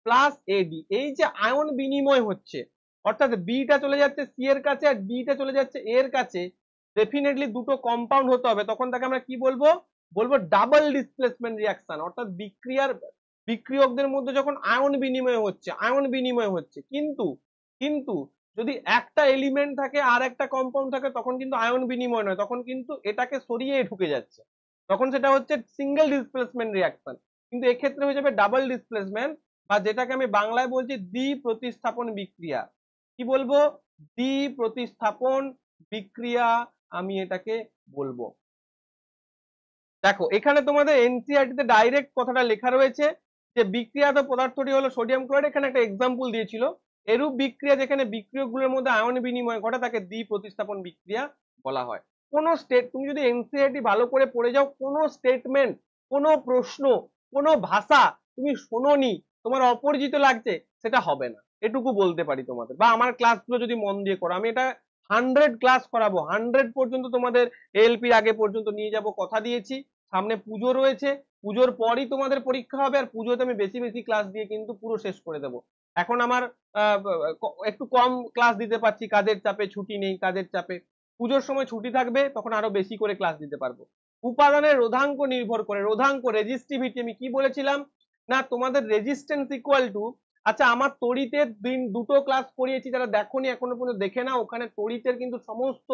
প্লাস AD। এই যে আয়ন বিনিময় হচ্ছে, অর্থাৎ বিটা চলে যাচ্ছে সি এর কাছে আর ডিটা চলে যাচ্ছে এর কাছে, ডেফিনেটলি দুটো কম্পাউন্ড হতে হবে, তখন তাকে আমরা কি বলবো? বলবো ডাবল ডিসপ্লেসমেন্ট রিয়াকশন। অর্থাৎ বিক্রিয়কদের মধ্যে যখন আয়ন বিনিময় হচ্ছে, কিন্তু কিন্তু যদি একটা এলিমেন্ট থাকে আর একটা কম্পাউন্ড থাকে, তখন কিন্তু আয়ন বিনিময় নয়, তখন কিন্তু এটাকে সরিয়ে ঢুকে যাচ্ছে, তখন সেটা হচ্ছে সিঙ্গেল ডিসপ্লেসমেন্ট রিয়াকশন। কিন্তু এক্ষেত্রে হয়ে যাবে ডাবল ডিসপ্লেসমেন্ট, বা যেটাকে আমি বাংলায় বলছি দ্বি প্রতিস্থাপন বিক্রিয়া। কি বলবো? দ্বি প্রতিস্থাপন বিক্রিয়া আমি এটাকে বলবো। দেখো এখানে তোমাদের এনসিইআরটি তে ডাইরেক্ট কথাটা লেখা রয়েছে যে বিক্রিয়াত পদার্থটি হলো সোডিয়াম ক্লোরাইড। এখানে একটা এক্সাম্পল দিয়েছিল, এরূপ বিক্রিয়া যেখানে বিক্রিয়কগুলোর মধ্যে আয়ন বিনিময় ঘটে তাকে দ্বি প্রতিস্থাপন বিক্রিয়া বলা হয়। কোনো তুমি যদি এনসিইআরটি ভালো করে পড়ে যাও, কোনো স্টেটমেন্ট, কোনো প্রশ্ন, কোনো ভাষা তুমি শোনোনি, তোমার অপরিচিত লাগছে, সেটা হবে না, এটুকু বলতে পারি তোমাদের। বা আমার ক্লাসগুলো যদি মন দিয়ে করো, আমি এটা 100 ক্লাস করাবো, 100 পর্যন্ত তোমাদের এএলপির আগে পর্যন্ত নিয়ে যাব, কথা দিয়েছি। সামনে পুজো রয়েছে, পুজোর পরই তোমাদের পরীক্ষা হবে, আর পুজোতে আমি বেশি বেশি ক্লাস দিয়ে কিন্তু পুরো শেষ করে দেবো। এখন আমার একটু কম ক্লাস দিতে পারছি, কাজের চাপে, ছুটি নেই কাজের চাপে। পুজোর সময় ছুটি থাকবে, তখন আরো বেশি করে ক্লাস দিতে পারবো। উপাদানের রোধাঙ্ক নির্ভর করে, রোধাঙ্ক রেজিস্টিভিটি আমি কি বলেছিলাম না, তোমাদের রেজিস্ট্যান্স ইকুয়াল টু, আচ্ছা আমার তড়িতের দুটো ক্লাস করিয়েছি, যারা দেখোনি এখনো পর্যন্ত দেখে না, ওখানে তড়িতের কিন্তু সমস্ত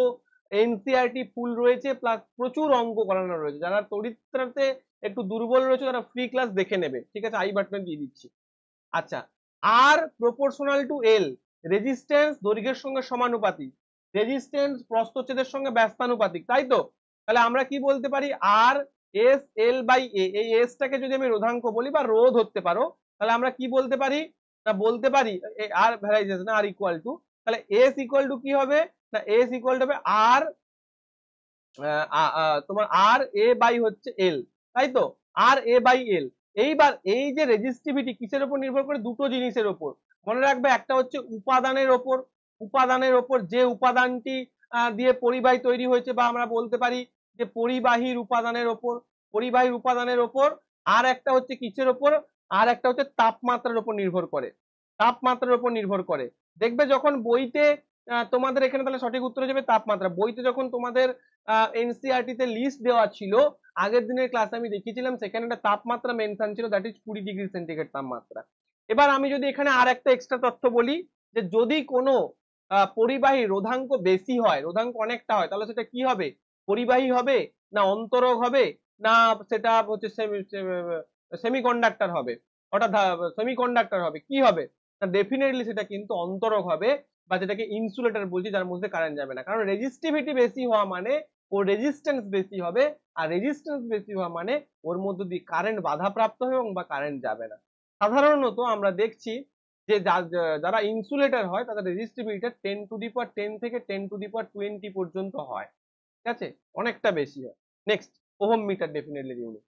এনসিইআরটি ফুল রয়েছে, প্লাস প্রচুর অঙ্ক করানো রয়েছে। যারা তড়িৎতে একটু দুর্বল রয়েছে তারা ফ্রি ক্লাস দেখে নেবে, ঠিক আছে, আই বাটনে দিয়ে দিচ্ছি। আচ্ছা, আর প্রপোর্শনাল টু এল, রেজিস্ট্যান্স দৈর্ঘ্যের সঙ্গে সমানুপাতিক, রেজিস্ট্যান্স প্রস্থচ্ছেদের সঙ্গে ব্যস্তানুপাতিক, তাই তো? তাহলে আমরা কি বলতে পারি? আর এস এল বাই এ, এই এসটাকে যদি আমি রোধাঙ্ক বলি বা রোধ ধরতে পারো, তাহলে আমরা কি বলতে পারি না, বলতে পারি আর ভ্যারাইজেশন আর ইকুয়াল টু, তাহলে এস ইকুয়াল টু কি হবে না, এস ইকুয়াল টু হবে আর তোমার আর এ বাই হচ্ছে এল, তাই তো? আর এ বাই এল। এইবার এই যে রেজিস্টিভিটি কিসের উপর নির্ভর করে? দুটো জিনিসের উপর, মনে রাখবে, একটা হচ্ছে উপাদানের ওপর, যে উপাদানটি দিয়ে পরিবাহী তৈরি হয়েছে, বা আমরা বলতে পারি যে পরিবাহীর উপাদানের ওপর, আর একটা হচ্ছে কিসের ওপর? আর একটা হচ্ছে তাপমাত্রার উপর নির্ভর করে, দেখবে যখন বইতে তোমাদের এখানে তাহলে সঠিক উত্তর হয়ে যাবে তাপমাত্রা। বইতে যখন তোমাদের এনসিইআরটি তে লিস্ট দেওয়া ছিল আগের দিনের ক্লাসে আমি দেখিয়েছিলাম, সেখানে একটা তাপমাত্রা মেনশন ছিল, দ্যাট ইজ 20°C তাপমাত্রা। এবার আমি যদি এখানে আর একটা এক্সট্রা তথ্য বলি, যে যদি কোনো পরিবাহী রোধাঙ্ক বেশি হয়, রোধাঙ্ক অনেকটা হয়, তাহলে সেটা কি হবে? পরিবাহী হবে, না অন্তরক হবে, না সেটা হচ্ছে সেমিকন্ডাক্টর হবে, অর্থাৎ সেমিকন্ডাক্টর হবে, কি হবে? ডেফিনেটলি সেটা কিন্তু অন্তরক হবে, বা যেটাকে ইনসুলেটর বলছি, যার মধ্যে কারেন্ট যাবে না। কারণ রেজিস্টিভিটি বেশি হওয়া মানে ওর রেজিস্ট্যান্স বেশি হবে, আর রেজিস্ট্যান্স বেশি হওয়া মানে ওর মধ্যে দিয়ে কারেন্ট বাধাপ্রাপ্ত হবে এবং বা কারেন্ট যাবে না। সাধারণত আমরা দেখছি যে যারা ইনসুলেটর হয় তাদের রেজিস্টিভিটি 10 থেকে 10⁻20 পর্যন্ত হয়, ঠিক আছে, অনেকটা বেশি হয়। Next, ohm meter definitely unit.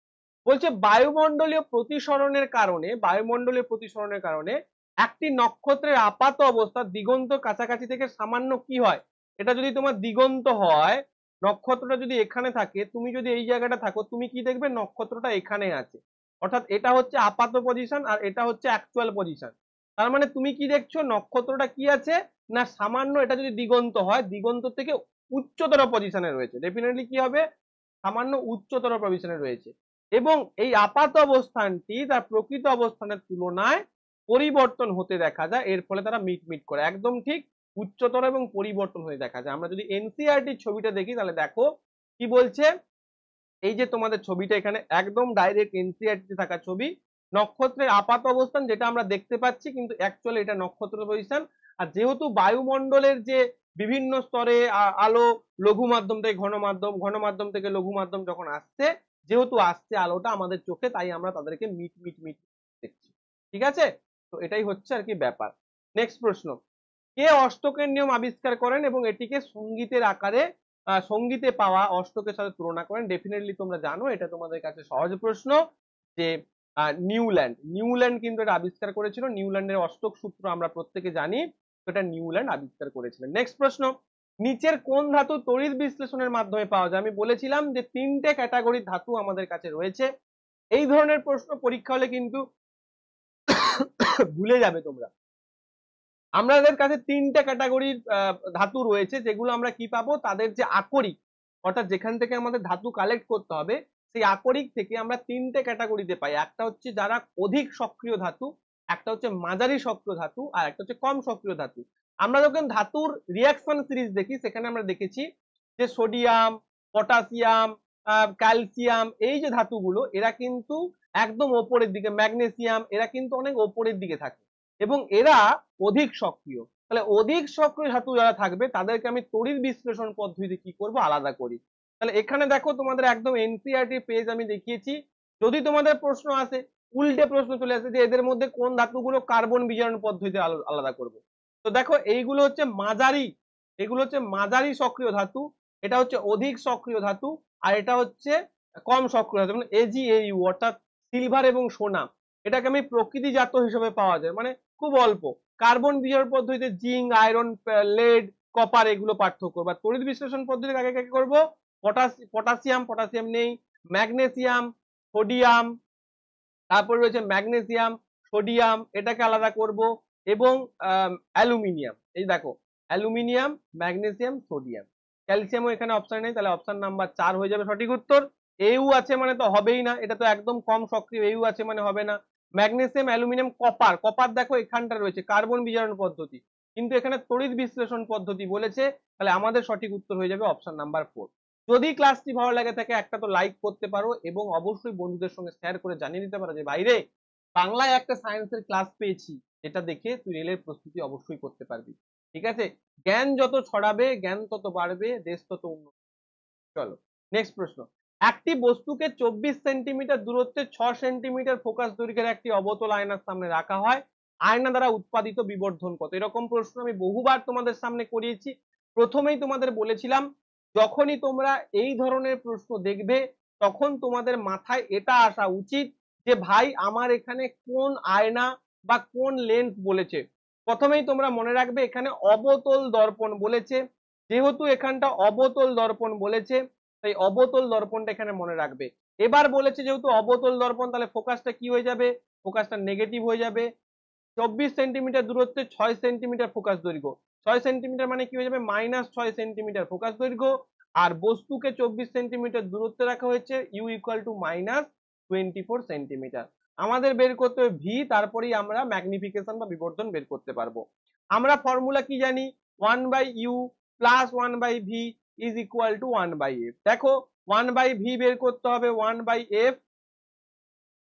বলছে বায়ুমণ্ডলীয় প্রতিসরণের কারণে একটি নক্ষত্রের আপাত অবস্থা দিগন্ত কাছাকাছি থেকে সামান্য কি হয়? এটা যদি তোমার দিগন্ত হয়, নক্ষত্রটা যদি এখানে থাকে, তুমি যদি এই জায়গাটা থাকো, তুমি কি দেখবে? নক্ষত্রটা এখানে আছে, অর্থাৎ এটা হচ্ছে আপাত পজিশন আর এটা হচ্ছে অ্যাকচুয়াল পজিশন। তার মানে তুমি কি দেখছো? নক্ষত্রটা কি আছে না সামান্য, এটা যদি দিগন্ত হয়, দিগন্ত থেকে উচ্চতর পজিশনে রয়েছে, ডেফিনেটলি কি হবে? সামান্য উচ্চতর পজিশনে রয়েছে। এবং এই আপাত অবস্থানটি তার প্রকৃত অবস্থানের তুলনায় পরিবর্তন হতে দেখা যায়, এর ফলে তারা মিট করে, একদম ঠিক, উচ্চতর এবং পরিবর্তন হয়ে দেখা যায়। আমরা যদি এনসিইআরটি ছবিটা দেখি তাহলে দেখো কি বলছে। এই যে তোমাদের ছবিটা এখানে একদম ডাইরেক্ট এনসিইআরটি থাকা ছবি, নক্ষত্রের আপাত অবস্থান যেটা আমরা দেখতে পাচ্ছি, কিন্তু অ্যাকচুয়ালি এটা নক্ষত্র পজিশন। আর যেহেতু বায়ুমণ্ডলের যে বিভিন্ন স্তরে আলো লঘু মাধ্যম থেকে ঘন মাধ্যম, ঘন মাধ্যম থেকে লঘু মাধ্যম যখন আসছে, যেহেতু আসছে আলোটা আমাদের চোখে, তাই আমরা তাদেরকে মিট মিট মিট দেখছি, ঠিক আছে? তো এটাই হচ্ছে আর কি ব্যাপার। নেক্সট প্রশ্ন, কে অষ্টকের নিয়ম আবিষ্কার করেন এবং এটিকে সঙ্গীতের আকারে সঙ্গীতে পাওয়া অষ্টকের সাথে তুলনা করেন? ডেফিনেটলি তোমরা জানো, এটা তোমাদের কাছে সহজ প্রশ্ন, যে নিউল্যান্ড কিন্তু এটা আবিষ্কার করেছিল। নিউল্যান্ডের অষ্টক সূত্র আমরা প্রত্যেকে জানি, তো এটা নিউল্যান্ড আবিষ্কার করেছিলেন। নেক্সট প্রশ্ন, নিচের কোন ধাতু তড়িৎ বিশ্লেষণের মাধ্যমে পাওয়া যায়? আমি বলেছিলাম যে 3টে ক্যাটাগরির ধাতু আমাদের কাছে রয়েছে। এই ধরনের প্রশ্ন পরীক্ষা হলে কিন্তু ভুলে যাবে তোমরা। আমাদের কাছে 3টে ক্যাটাগরির ধাতু রয়েছে, যেগুলো আমরা কি পাবো? তাদের যে আকরিক, অর্থাৎ যেখান থেকে আমাদের ধাতু কালেক্ট করতে হবে, সেই আকরিক থেকে আমরা 3টে ক্যাটাগরিতে পাই। একটা হচ্ছে যারা অধিক সক্রিয় ধাতু, একটা হচ্ছে মাঝারি সক্রিয় ধাতু, আর একটা হচ্ছে কম সক্রিয় ধাতু। আমরা যখন ধাতুর রিয়াকশন সিরিজ দেখি, সেখানে আমরা দেখেছি যে সোডিয়াম, পটাশিয়াম, ক্যালসিয়াম, এই যে ধাতুগুলো, এরা কিন্তু একদম ওপরের দিকে, ম্যাগনেসিয়াম, এরা কিন্তু অনেক ওপরের দিকে থাকে এবং এরা অধিক সক্রিয়। তাহলে অধিক সক্রিয় ধাতু যারা থাকবে তাদেরকে আমি তড়িৎ বিশ্লেষণ পদ্ধতিতে কি করব? আলাদা করি। তাহলে এখানে দেখো তোমাদের একদম এনসিইআরটি পেজ আমি দেখিয়েছি। যদি তোমাদের প্রশ্ন আসে, উল্টে প্রশ্ন চলে আসে যে এদের মধ্যে কোন ধাতুগুলো কার্বন বিজারণ পদ্ধতিতে আলাদা করব, তো দেখো এইগুলো হচ্ছে মাঝারি সক্রিয় ধাতু, এটা হচ্ছে অধিক সক্রিয় ধাতু, আর এটা হচ্ছে কম সক্রিয় ধাতু, মানে AgAu, অর্থাৎ সিলভার এবং সোনা। এটাকে আমি প্রকৃতিজাত হিসেবে পাওয়া যায়, মানে খুব অল্প। কার্বন বিজারণ পদ্ধতিতে জিঙ্ক, আয়রন, লেড, কপার, এগুলো পার্থক্য। বা তড়িৎ বিশ্লেষণ পদ্ধতি কাকে কাকে করব? পটাশিয়াম নেই, ম্যাগনেসিয়াম, সোডিয়াম, তারপর রয়েছে ম্যাগনেসিয়াম, সোডিয়াম, এটাকে আলাদা করব, এবং অ্যালুমিনিয়াম। এই দেখো, অ্যালুমিনিয়াম, ম্যাগনেসিয়াম, সোডিয়াম। ক্যালসিয়ামও এখানে অপশন নেই, তাহলে অপশন নাম্বার 4 হয়ে যাবে সঠিক উত্তর। এউ আছে মানে তো হবেই না, এটা তো একদম কম সক্রিয়, এউ আছে মানে হবে না। ম্যাগনেসিয়াম, অ্যালুমিনিয়াম, কপার দেখো এখানটা রয়েছে কার্বন বিজারণ পদ্ধতি, কিন্তু এখানে তড়িৎ বিশ্লেষণ পদ্ধতি বলেছে, তাহলে আমাদের সঠিক উত্তর হয়ে যাবে অপশন নাম্বার 4। যদি ক্লাসটি ভালো লাগে থাকে, একটা তো লাইক করতে পারো, এবং অবশ্যই বন্ধুদের সঙ্গে শেয়ার করে জানিয়ে দিতে পারো যে বাইরে বাংলায় একটা সায়েন্সের ক্লাস পেয়েছি, যেটা দেখে তুই রেলের প্রস্তুতি অবশ্যই করতে পারবি, ঠিক আছে? জ্ঞান যত ছড়াবে, জ্ঞান তত বাড়বে, দেশ তত উন্নত। চলো নেক্সট প্রশ্ন, একটি বস্তুকে 24 সেন্টিমিটার দূরত্বে 6 সেন্টিমিটার ফোকাস দৈর্ঘ্যের একটি অবতল আয়নার সামনে রাখা হয়, আয়না দ্বারা উৎপাদিত বিবর্ধন কত? এরকম প্রশ্ন আমি বহুবার তোমাদের সামনে করিয়েছি। প্রথমেই তোমাদের বলেছিলাম, যখনই তোমরা এই ধরনের প্রশ্ন দেখবে, তখন তোমাদের মাথায় এটা আসা উচিত যে ভাই আমার এখানে কোন আয়না বা কোন লেন্স বলেছে। প্রথমেই তোমরা মনে রাখবে এখানে অবতল দর্পণ বলেছে, যেহেতু এখানটা অবতল দর্পণ বলেছে, তাই অবতল দর্পণটা এখানে মনে রাখবে। এবার বলেছে যেহেতু অবতল দর্পণ, তাহলে ফোকাসটা কি হয়ে যাবে? ফোকাসটা নেগেটিভ হয়ে যাবে। 24 সেন্টিমিটার দূরত্বে 6 সেন্টিমিটার ফোকাস দৈর্ঘ্য, 6 সেন্টিমিটার মানে কি হয়ে যাবে -6 সেন্টিমিটার ফোকাস দৈর্ঘ্য, আর বস্তুকে 24 সেন্টিমিটার দূরত্বে রাখা হয়েছে, ইউ ইকুয়াল টু -24 সেন্টিমিটার। আমাদের বের করতে হবে ভি, তারপরেই আমরা ম্যাগনিফিকেশন বা বিবর্ধন বের করতে পারবো। আমরা ফর্মুলা কি জানি, 1/u plus 1/v is equal to 1/f। দেখো 1/v বের করতে হবে 1/f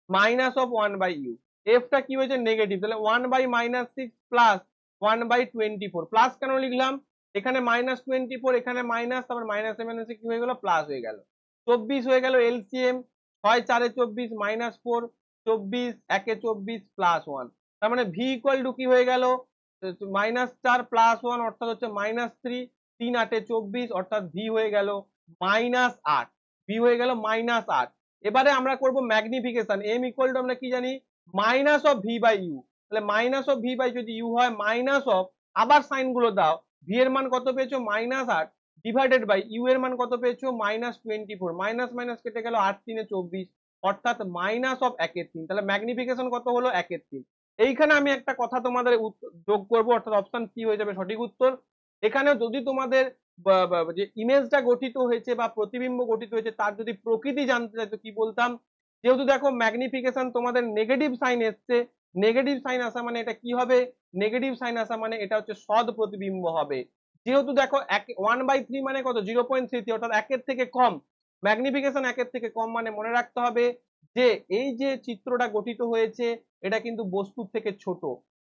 minus of 1/u, f টা কি হয়েছে নেগেটিভ, তাহলে 1/-6 প্লাস 1/24। প্লাস কেন লিখলাম, এখানে -24, এখানে মাইনাস, তারপর মাইনাসে মাইনাসে কি হয়ে গেল প্লাস হয়ে গেল, 24 হয়ে গেল এলসিএম, 6 4 24 -4, 24 1 24 প্লাস 1, তার মানে ভি ইকুয়াল টু কি হয়ে গেল -4 প্লাস 1 অর্থাৎ হচ্ছে -3, 3 8 24 অর্থাৎ ভি হয়ে গেল -8, ভি হয়ে গেল -8। এবারে আমরা করব ম্যাগনিফিকেশন, এম ইকুয়াল টু আমরা কি জানি minus of v by u, তাহলে মাইনাস অফ ভি বাই যদি ইউ হয় মাইনাস অফ, আবার সাইন গুলো দাও, ভি এর মান কত পেয়েছো -8 ডিভাইডেড বাই ইউ এর মান কত পেয়েছো -24, মাইনাস মাইনাস কেটে গেল 8 3 24 অর্থাৎ মাইনাস অফ 1/3, তাহলে ম্যাগনিফিকেশন কত হলো 1/3। এইখানে আমি একটা কথা তোমাদের যোগ করব, অর্থাৎ অপশন সি হয়ে যাবে সঠিক উত্তর। এখানেও যদি তোমাদের যে ইমেজটা গঠিত হয়েছে বা প্রতিবিম্ব গঠিত হয়েছে তার যদি প্রকৃতি জানতে চাই তো কি বলতাম, যেহেতু দেখো ম্যাগনিফিকেশন তোমাদের নেগেটিভ সাইন এসছে, নেগেটিভ সাইন আসা মানে এটা কি হবে, নেগেটিভ সাইন আসা মানে এটা হচ্ছে সদ প্রতিবিম্ব হবে। যেহেতু দেখো 1/3 মানে কত 0.33 অর্থাৎ 1 এর থেকে কম, ম্যাগনিফিকেশন 1 এর থেকে কম মানে মনে রাখতে হবে যে এই যে চিত্রটা গঠিত হয়েছে এটা কিন্তু বস্তুর থেকে ছোট,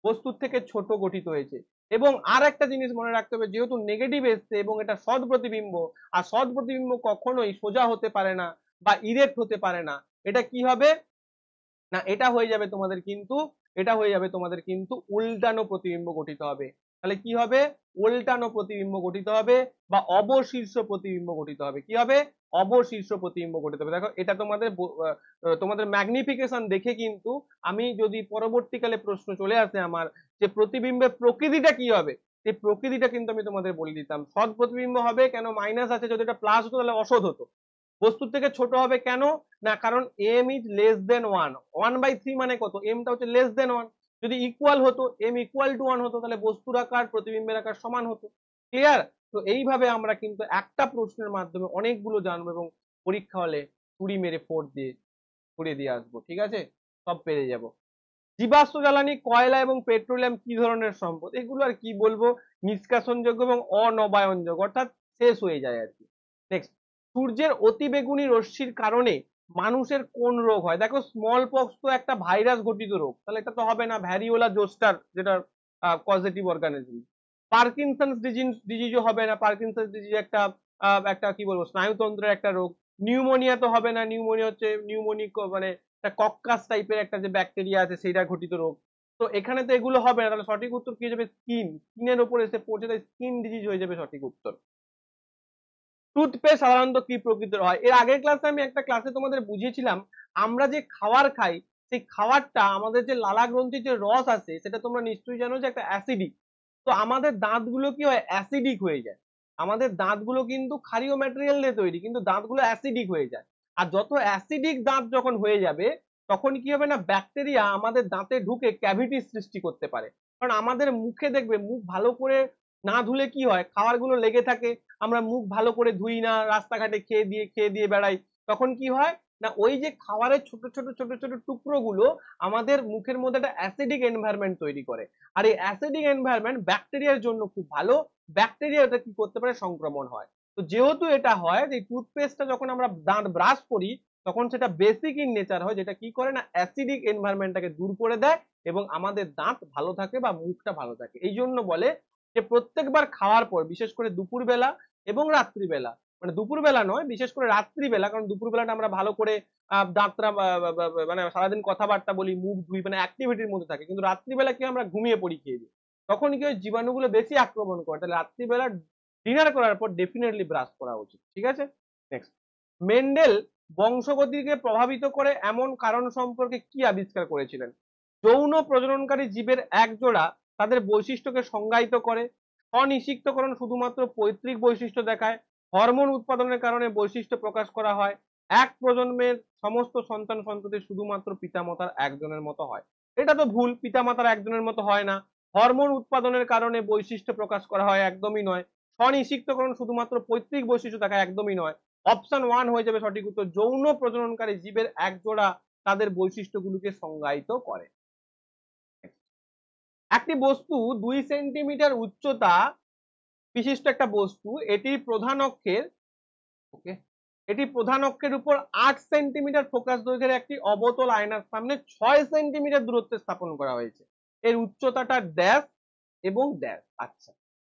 বস্তুর থেকে ছোট গঠিত হয়েছে। এবং আর একটা জিনিস মনে রাখতে হবে, যেহেতু নেগেটিভ এসছে এবং এটা সদ প্রতিবিম্ব, আর সদ প্রতিবিম্ব কখনোই সোজা হতে পারে না বা ইরেক্ট হতে পারে না, এটা কি হবে না, এটা হয়ে যাবে তোমাদের কিন্তু, এটা হয়ে যাবে তোমাদের কিন্তু উল্টানো প্রতিবিম্ব গঠিত হবে। তাহলে কি হবে, উল্টানো প্রতিবিম্ব গঠিত হবে বা অবশীর্ষ প্রতিবিম্ব গঠিত হবে, কি হবে অবশীর্ষ প্রতিবিম্ব গঠিত হবে। দেখো এটা তোমাদের তোমাদের ম্যাগনিফিকেশন দেখে কিন্তু আমি যদি পরবর্তীকালে প্রশ্ন চলে আসে আমার যে প্রতিবিম্বের প্রকৃতিটা কি হবে, সেই প্রকৃতিটা কিন্তু আমি তোমাদের বলে দিতাম, সৎ প্রতিবিম্ব হবে কেন, মাইনাস আছে, যদি এটা প্লাস হতো তাহলে অসৎ হতো। বস্তুর থেকে ছোট হবে কেন না, কারণ এম ইজ লেস দেন 1, 1/3 মানে কত, এমটা হচ্ছে লেস দেন 1, যদি ইকুয়াল হতো এম ইকুয়াল টু 1 হতো তাহলে বস্তুর আকার প্রতিবিম্বের আকার সমান হতো। ক্লিয়ার? তো এইভাবে আমরা কিন্তু একটা প্রশ্নের মাধ্যমে অনেকগুলো জানবো এবং পরীক্ষা হলে চুরি মেরে ফোর দিয়ে ঘুরিয়ে দিয়ে আসবো, ঠিক আছে, সব পেরে যাব। জীবাশ্ম জ্বালানি কয়লা এবং পেট্রোলিয়াম কি ধরনের সম্পদ, এগুলো আর কি বলবো, নিষ্কাশনযোগ্য এবং অনবায়নযোগ্য অর্থাৎ শেষ হয়ে যায় আর কি। নেক্সট, সূর্যের অতিবেগুনি রশ্মির কারণে মানুষের কোন রোগ হয়, দেখো স্মল পক্স তো একটা ভাইরাস ঘটিত রোগ, তাহলে এটা তো হবে না, ভ্যারিওলা জোস্টার যেটা পজিটিভ অর্গানিজম। পার্কিনসন্স ডিজিজও হবে না, পার্কিনসন্স ডিজিজ একটা একটা কি বলবো স্নায়ুতন্ত্রের একটা রোগ। নিউমোনিয়া তো হবে না, নিউমোনিয়া হচ্ছে নিউমোনিক মানে একটা কক্কাস টাইপের একটা যে ব্যাকটেরিয়া আছে সেটা ঘটিত রোগ। তো এখানে তো এগুলো হবে না, তাহলে সঠিক উত্তর কি হয়ে যাবে স্কিন, স্কিনের উপর এসে পৌঁছে তাই স্কিন ডিজিজ হয়ে যাবে সঠিক উত্তর। টুথপেস্ট সাধারণত কি প্রকৃতির হয়, এর আগের ক্লাসে আমি একটা ক্লাসে তোমাদের বুঝিয়েছিলাম আমরা যে খাবার খাই সেই খাবারটা আমাদের যে লালা গ্রন্থির যে রস আছে সেটা তোমরা নিশ্চয়ই জানো যে একটা অ্যাসিডিক। তো আমাদের দাঁতগুলো কি হয় অ্যাসিডিক হয়ে যায়, আমাদের দাঁতগুলো কিন্তু ক্ষারীয় ম্যাটেরিয়াল দিয়ে তৈরি কিন্তু দাঁতগুলো অ্যাসিডিক হয়ে যায়। আর যত অ্যাসিডিক দাঁত যখন হয়ে যাবে তখন কি হবে না, ব্যাকটেরিয়া আমাদের দাঁতে ঢুকে ক্যাভিটি সৃষ্টি করতে পারে। কারণ আমাদের মুখে দেখবে মুখ ভালো করে না ধুলে কি হয়, খাবারগুলো লেগে থাকে, আমরা মুখ ভালো করে ধুই না, রাস্তাঘাটে খেয়ে দিয়ে বেড়াই, তখন কি হয় না ওই যে খাবারের ছোট ছোট ছোট ছোট টুকরো গুলো আমাদের মুখের মধ্যে একটা অ্যাসিডিক এনভায়রনমেন্ট তৈরি করে। আর এই অ্যাসিডিক এনভায়রনমেন্ট ব্যাকটেরিয়ার জন্য খুব ভালো, ব্যাকটেরিয়া এটা কি করতে পারে সংক্রমণ হয়। তো যেহেতু এটা হয় যে টুথপেস্টটা যখন আমরা দাঁত ব্রাশ করি তখন সেটা বেসিক ইন নেচার হয়, যেটা কি করে না অ্যাসিডিক এনভায়রনমেন্টটাকে দূর করে দেয় এবং আমাদের দাঁত ভালো থাকে বা মুখটা ভালো থাকে। এই জন্য বলে যে প্রত্যেকবার খাওয়ার পর বিশেষ করে দুপুরবেলা এবং রাত্রিবেলা, মানে দুপুরবেলা নয় বিশেষ করে রাত্রিবেলা, কারণ দুপুরবেলাটা আমরা ভালো করে দাঁতটা মানে সারাদিন কথাবার্তা বলি মুখ ধুই মানে অ্যাক্টিভিটির মধ্যে থাকে, কিন্তু রাত্রিবেলা কি আমরা ঘুমিয়ে পড়ি খেয়ে দিই, তখন কি ওই জীবাণুগুলো বেশি আক্রমণ করে, তাহলে রাত্রিবেলা ডিনার করার পর ডেফিনেটলি ব্রাশ করা উচিত, ঠিক আছে। নেক্সট, মেন্ডেল বংশগতিকে প্রভাবিত করে এমন কারণ সম্পর্কে কি আবিষ্কার করেছিলেন, যৌন প্রজননকারী জীবের এক জোড়া তাদের বৈশিষ্ট্যকে সংজ্ঞায়িত করে, স্বনিষিক্তকরণ শুধুমাত্র পৈতৃক বৈশিষ্ট্য দেখায়, হরমোন উৎপাদনের কারণে বৈশিষ্ট্য প্রকাশ করা হয়, এক প্রজন্মের সমস্ত সন্তান সন্ততি শুধুমাত্র পিতামাতার একজনের মতো হয়। এটা তো ভুল, পিতামাতার একজনের মতো হয় না, হরমোন উৎপাদনের কারণে বৈশিষ্ট্য প্রকাশ করা হয়, একদমই নয়। স্বনিষিক্তকরণ শুধুমাত্র পৈতৃক বৈশিষ্ট্য থাকা, একদমই নয়। অপশন 1 হয়ে যাবে সঠিক উত্তর, যৌন প্রজননকারী জীবের একজোড়া তাদের বৈশিষ্ট্যগুলোকে সংজ্ঞায়িত করে। একটি বস্তু 2 সেন্টিমিটার উচ্চতা বিশিষ্ট একটা বস্তু, এটির প্রধান অক্ষের ওকে এটি প্রধান অক্ষের উপর 8 সেন্টিমিটার ফোকাস দৈর্ঘ্যের একটি অবতল আয়নার সামনে 6 সেন্টিমিটার দূরত্বে স্থাপন করা হয়েছে। এর উচ্চতাটা ড্যাশ এবং ড্যাশ। আচ্ছা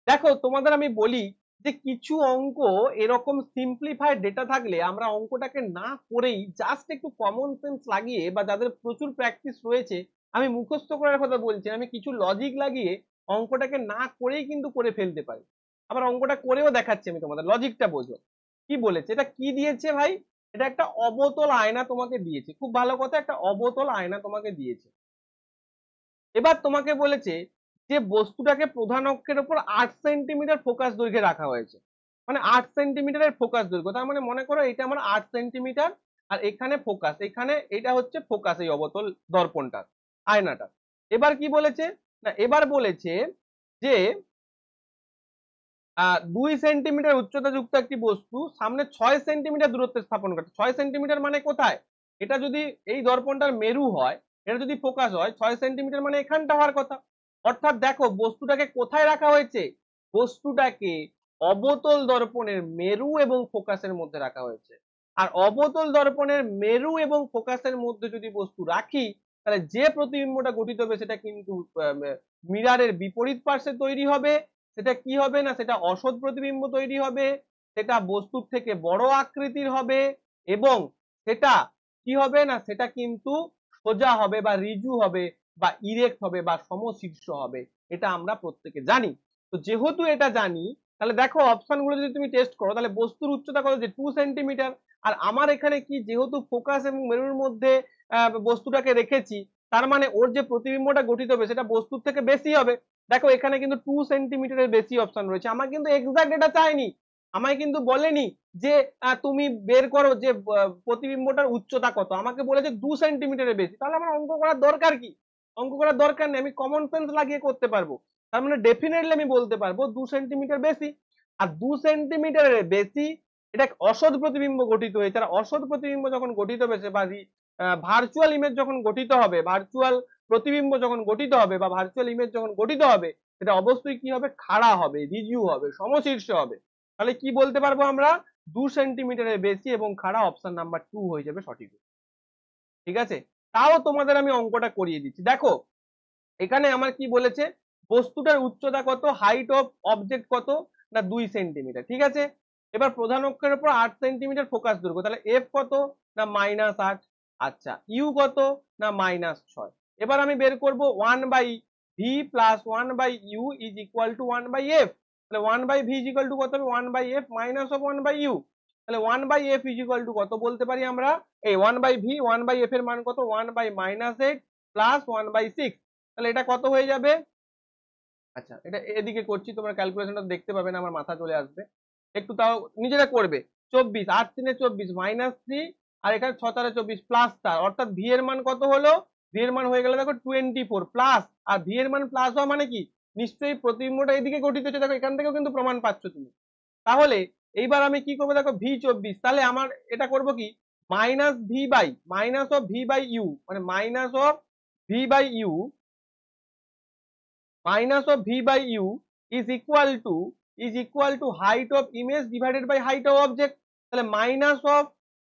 দেখো তোমাদের আমি বলি যে কিছু অঙ্ক এরকম সিম্পলিফাইড ডেটা থাকলে আমরা অঙ্কটাকে না করেই জাস্ট একটু কমন সেন্স লাগিয়ে, বা যাদের প্রচুর প্র্যাকটিস রয়েছে, আমি মুখস্থ করার কথা বলছি, আমি কিছু লজিক লাগিয়ে অঙ্কটাকে না করেই কিন্তু করে ফেলতে পারি। আবার অঙ্কটা করেও দেখাচ্ছি আমি তোমাদের, লজিকটা বোঝো। কি বলেছে, এটা কি দিয়েছে ভাই? এটা একটা অবতল আয়না তোমাকে দিয়েছে, খুব ভালো কথা, একটা অবতল আয়না তোমাকে দিয়েছে। এবার তোমাকে বলেছে যে বস্তুটাকে প্রধান অক্ষের উপর 8 সেন্টিমিটার ফোকাস দৈর্ঘ্যে রাখা হয়েছে, মানে 8 সেন্টিমিটারের ফোকাস দৈর্ঘ্য, তার মানে মনে করো এটা আমার 8 সেন্টিমিটার, আর এখানে ফোকাস, এখানে এটা হচ্ছে ফোকাস, এই অবতল দর্পণটার, আয়নাটা। এবার কি বলেছে না, এবার বলেছে যে 2 সেন্টিমিটার উচ্চতা যুক্ত একটি বস্তু সামনে 6 সেন্টিমিটার দূরত্বে স্থাপন করে। 6 সেন্টিমিটার মানে কোথায়? এটা যদি এই দর্পণটার মেরু হয়, এটা যদি ফোকাস হয়, 6 সেন্টিমিটার মানে এখানটা হওয়ার কথা। অর্থাৎ দেখো বস্তুটাকে কোথায় রাখা হয়েছে? বস্তুটাকে অবতল দর্পণের মেরু এবং ফোকাসের মধ্যে রাখা হয়েছে। আর অবতল দর্পণের মেরু এবং ফোকাসের মধ্যে যদি বস্তু রাখি, তাহলে যে প্রতিবিম্বটা গঠিত হবে সেটা কিন্তু মিরারের বিপরীত পার্শ্বে তৈরি হবে। সেটা কি হবে না, সেটা অসৎ প্রতিবিম্ব তৈরি হবে, সেটা বস্তুর থেকে বড় আকৃতির হবে, এবং সেটা কি হবে না, সেটা কিন্তু সোজা হবে বা রিজু হবে বা ইরেক্ট হবে বা সমশীর্ষ হবে। এটা আমরা প্রত্যেকে জানি। তো যেহেতু এটা জানি, তাহলে দেখো অপশন গুলো যদি তুমি টেস্ট করো, তাহলে বস্তুর উচ্চতা কত, যে 2 সেন্টিমিটার, আর আমার এখানে কি, যেহেতু ফোকাস এবং মেরুর মধ্যে বস্তুটাকে রেখেছি, তার মানে ওর যে প্রতিবিম্বটা গঠিত হবে সেটা বস্তুর থেকে বেশি হবে। দেখো এখানে কিন্তু 2 সেন্টিমিটারের বেশি অপশন রয়েছে, আমার কিন্তু এক্সাক্ট এটা চাইনি, আমায় কিন্তু বলেনি যে তুমি বের করো যে প্রতিবিম্বটার উচ্চতা কত, আমাকে বলেছে 2 সেন্টিমিটারের বেশি। তাহলে আমার অঙ্ক করার দরকার কি? অঙ্ক করার দরকার নেই, আমি কমন সেন্স লাগিয়ে করতে পারবো। তার মানে ডেফিনেটলি আমি বলতে পারবো 2 সেন্টিমিটার বেশি। আর 2 সেন্টিমিটারের বেশি, এটা অসৎ প্রতিবিম্ব গঠিত হয়েছে। আর অসৎ প্রতিবিম্ব যখন গঠিত হয়েছে, বা ভার্চুয়াল ইমেজ যখন গঠিত হবে, ভার্চুয়াল প্রতিবিম্ব যখন গঠিত হবে, বা ভার্চুয়াল ইমেজ যখন গঠিত হবে, সেটা অবশ্যই কি হবে, খাড়া হবে, রিজিউ হবে, সমশীর্ষ হবে। তাহলে কি বলতে পারবো আমরা, 2 সেন্টিমিটারের বেশি এবং খাড়া, অপশন নাম্বার 2 হয়ে যাবে সঠিক। ঠিক আছে, তাও তোমাদের আমি অঙ্কটা করিয়ে দিচ্ছি। দেখো এখানে আমার কি বলেছে, বস্তুটার উচ্চতা কত, হাইট অফ অবজেক্ট কত না 2 সেন্টিমিটার। ঠিক আছে, এবার প্রধান অক্ষের উপর 8 সেন্টিমিটার ফোকাস দৈর্ঘ্য, তাহলে এফ কত না -8। আচ্ছা ইউ কত না -6। এবার আমি বের করব 1/v plus 1/u is equal to 1/f। তাহলে 1/v ইজ ইকুয়াল টু কত হবে, 1/f মাইনাস অফ 1/u। তাহলে 1/f ইজ ইকুয়াল টু কত বলতে পারি আমরা, এই 1/v 1/f এর মান কত, 1/-8 প্লাস 1/6। তাহলে এটা কত হয়ে যাবে, আচ্ছা এটা এদিকে করছি, তোমরা ক্যালকুলেশনটা দেখতে পাবে না, আমার মাথা চলে আসবে, একটু তাও নিজেরা করবে। 24, 8 3 24 -3, আর এখানে 6 4 24 প্লাস 4, অর্থাৎ ভি এর মান কত হলো, ভি এর মান হয়ে গেল দেখো 24 প্লাস, আর ভি এর মান প্লাস হওয়া মানে কি, নিশ্চয়ই প্রতিবিম্বটা এদিকে গঠিত হচ্ছে, দেখো এখান থেকেও কিন্তু প্রমাণ পাচ্ছ তুমি। তাহলে এইবার আমি কি করবো, দেখো ভি 24, তাহলে আমার এটা করব কি, minus v by minus of v by u, মানে minus of v by u, minus of v by u is equal to height of image divided by height of object। তাহলে minus of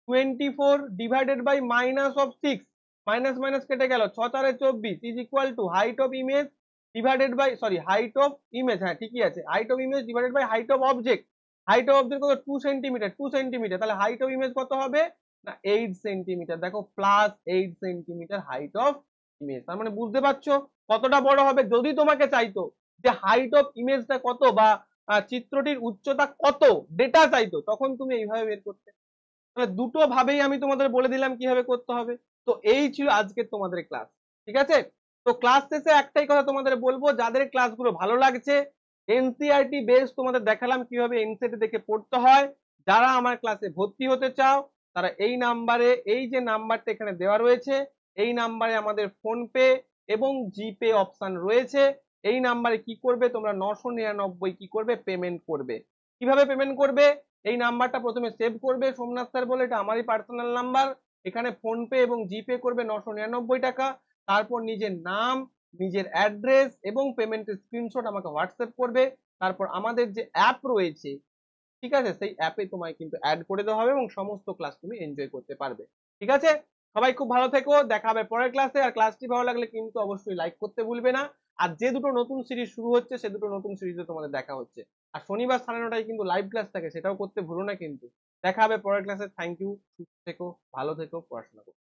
24 divided by minus of 6, minus minus কেটে গেল, 6 4 24 is equal to height of image divided by height of image, হ্যাঁ ঠিকই আছে, height of image divided by height of object। height of object কত, 2 centimetre, 2 centimetre, তাহলে height of image কত হবে না 8 সেন্টিমিটার। দেখো plus 8 centimetre height of image। তার মানে বুঝতে পারছো কতটা বড় হবে। যদি তোমাকে চাইতো যে হাইট অফ ইমেজটা কত বা চিত্রটির উচ্চতা কত ডেটা চাইতো, তখন তুমি এইভাবে বের করতে। তাহলে দুটো ভাবেই আমি তোমাদের বলে দিলাম কিভাবে করতে হবে। তো এই ছিল আজকের তোমাদের ক্লাস, ঠিক আছে। তো ক্লাস শেষে একটাই কথা তোমাদের বলবো, যাদের ক্লাসগুলো ভালো লাগছে, এনসিইআরটি বেস তোমাদের দেখালাম কিভাবে এনসিইআরটি দেখে পড়তে হয়, যারা আমার ক্লাসে ভর্তি হতে চাও তারা এই নাম্বারে, এই যে নাম্বারটা এখানে দেওয়া রয়েছে, এই নাম্বারে আমাদের ফোন পে এবং জিপে অপশন রয়েছে, এই নাম্বারে কি করবে তোমরা 999 কি করবে পেমেন্ট করবে। কিভাবে পেমেন্ট করবে, এই নাম্বারটা প্রথমে সেভ করবে সোমনাথ স্যার বলে, এটা আমারই পার্সোনাল নাম্বার। এখানে ফোন পে এবং জিপে করবে 999 টাকা, তারপর নিজের নাম, নিজের অ্যাড্রেস এবং পেমেন্টের স্ক্রিনশট আমাকে হোয়াটসঅ্যাপ করবে। তারপর আমাদের যে অ্যাপ রয়েছে, ঠিক আছে, সেই অ্যাপে তোমায় কিন্তু অ্যাড করে দেওয়া হবে এবং সমস্ত ক্লাস তুমি এনজয় করতে পারবে। ঠিক আছে, সবাই খুব ভালো থেকো, দেখা হবে পরের ক্লাসে। আর ক্লাসটি ভালো লাগলে কিন্তু অবশ্যই লাইক করতে ভুলবে না। আর যে দুটো নতুন সিরিজ শুরু হচ্ছে সে দুটো নতুন সিরিজে তোমাদের দেখা হচ্ছে। আর শনিবার 9:30টায় কিন্তু লাইভ ক্লাস থাকে, সেটাও করতে ভুলো না কিন্তু। দেখা হবে পরের ক্লাসে। থ্যাংক ইউ, সুস্থ থেকো, ভালো থেকো, পড়াশোনা করো।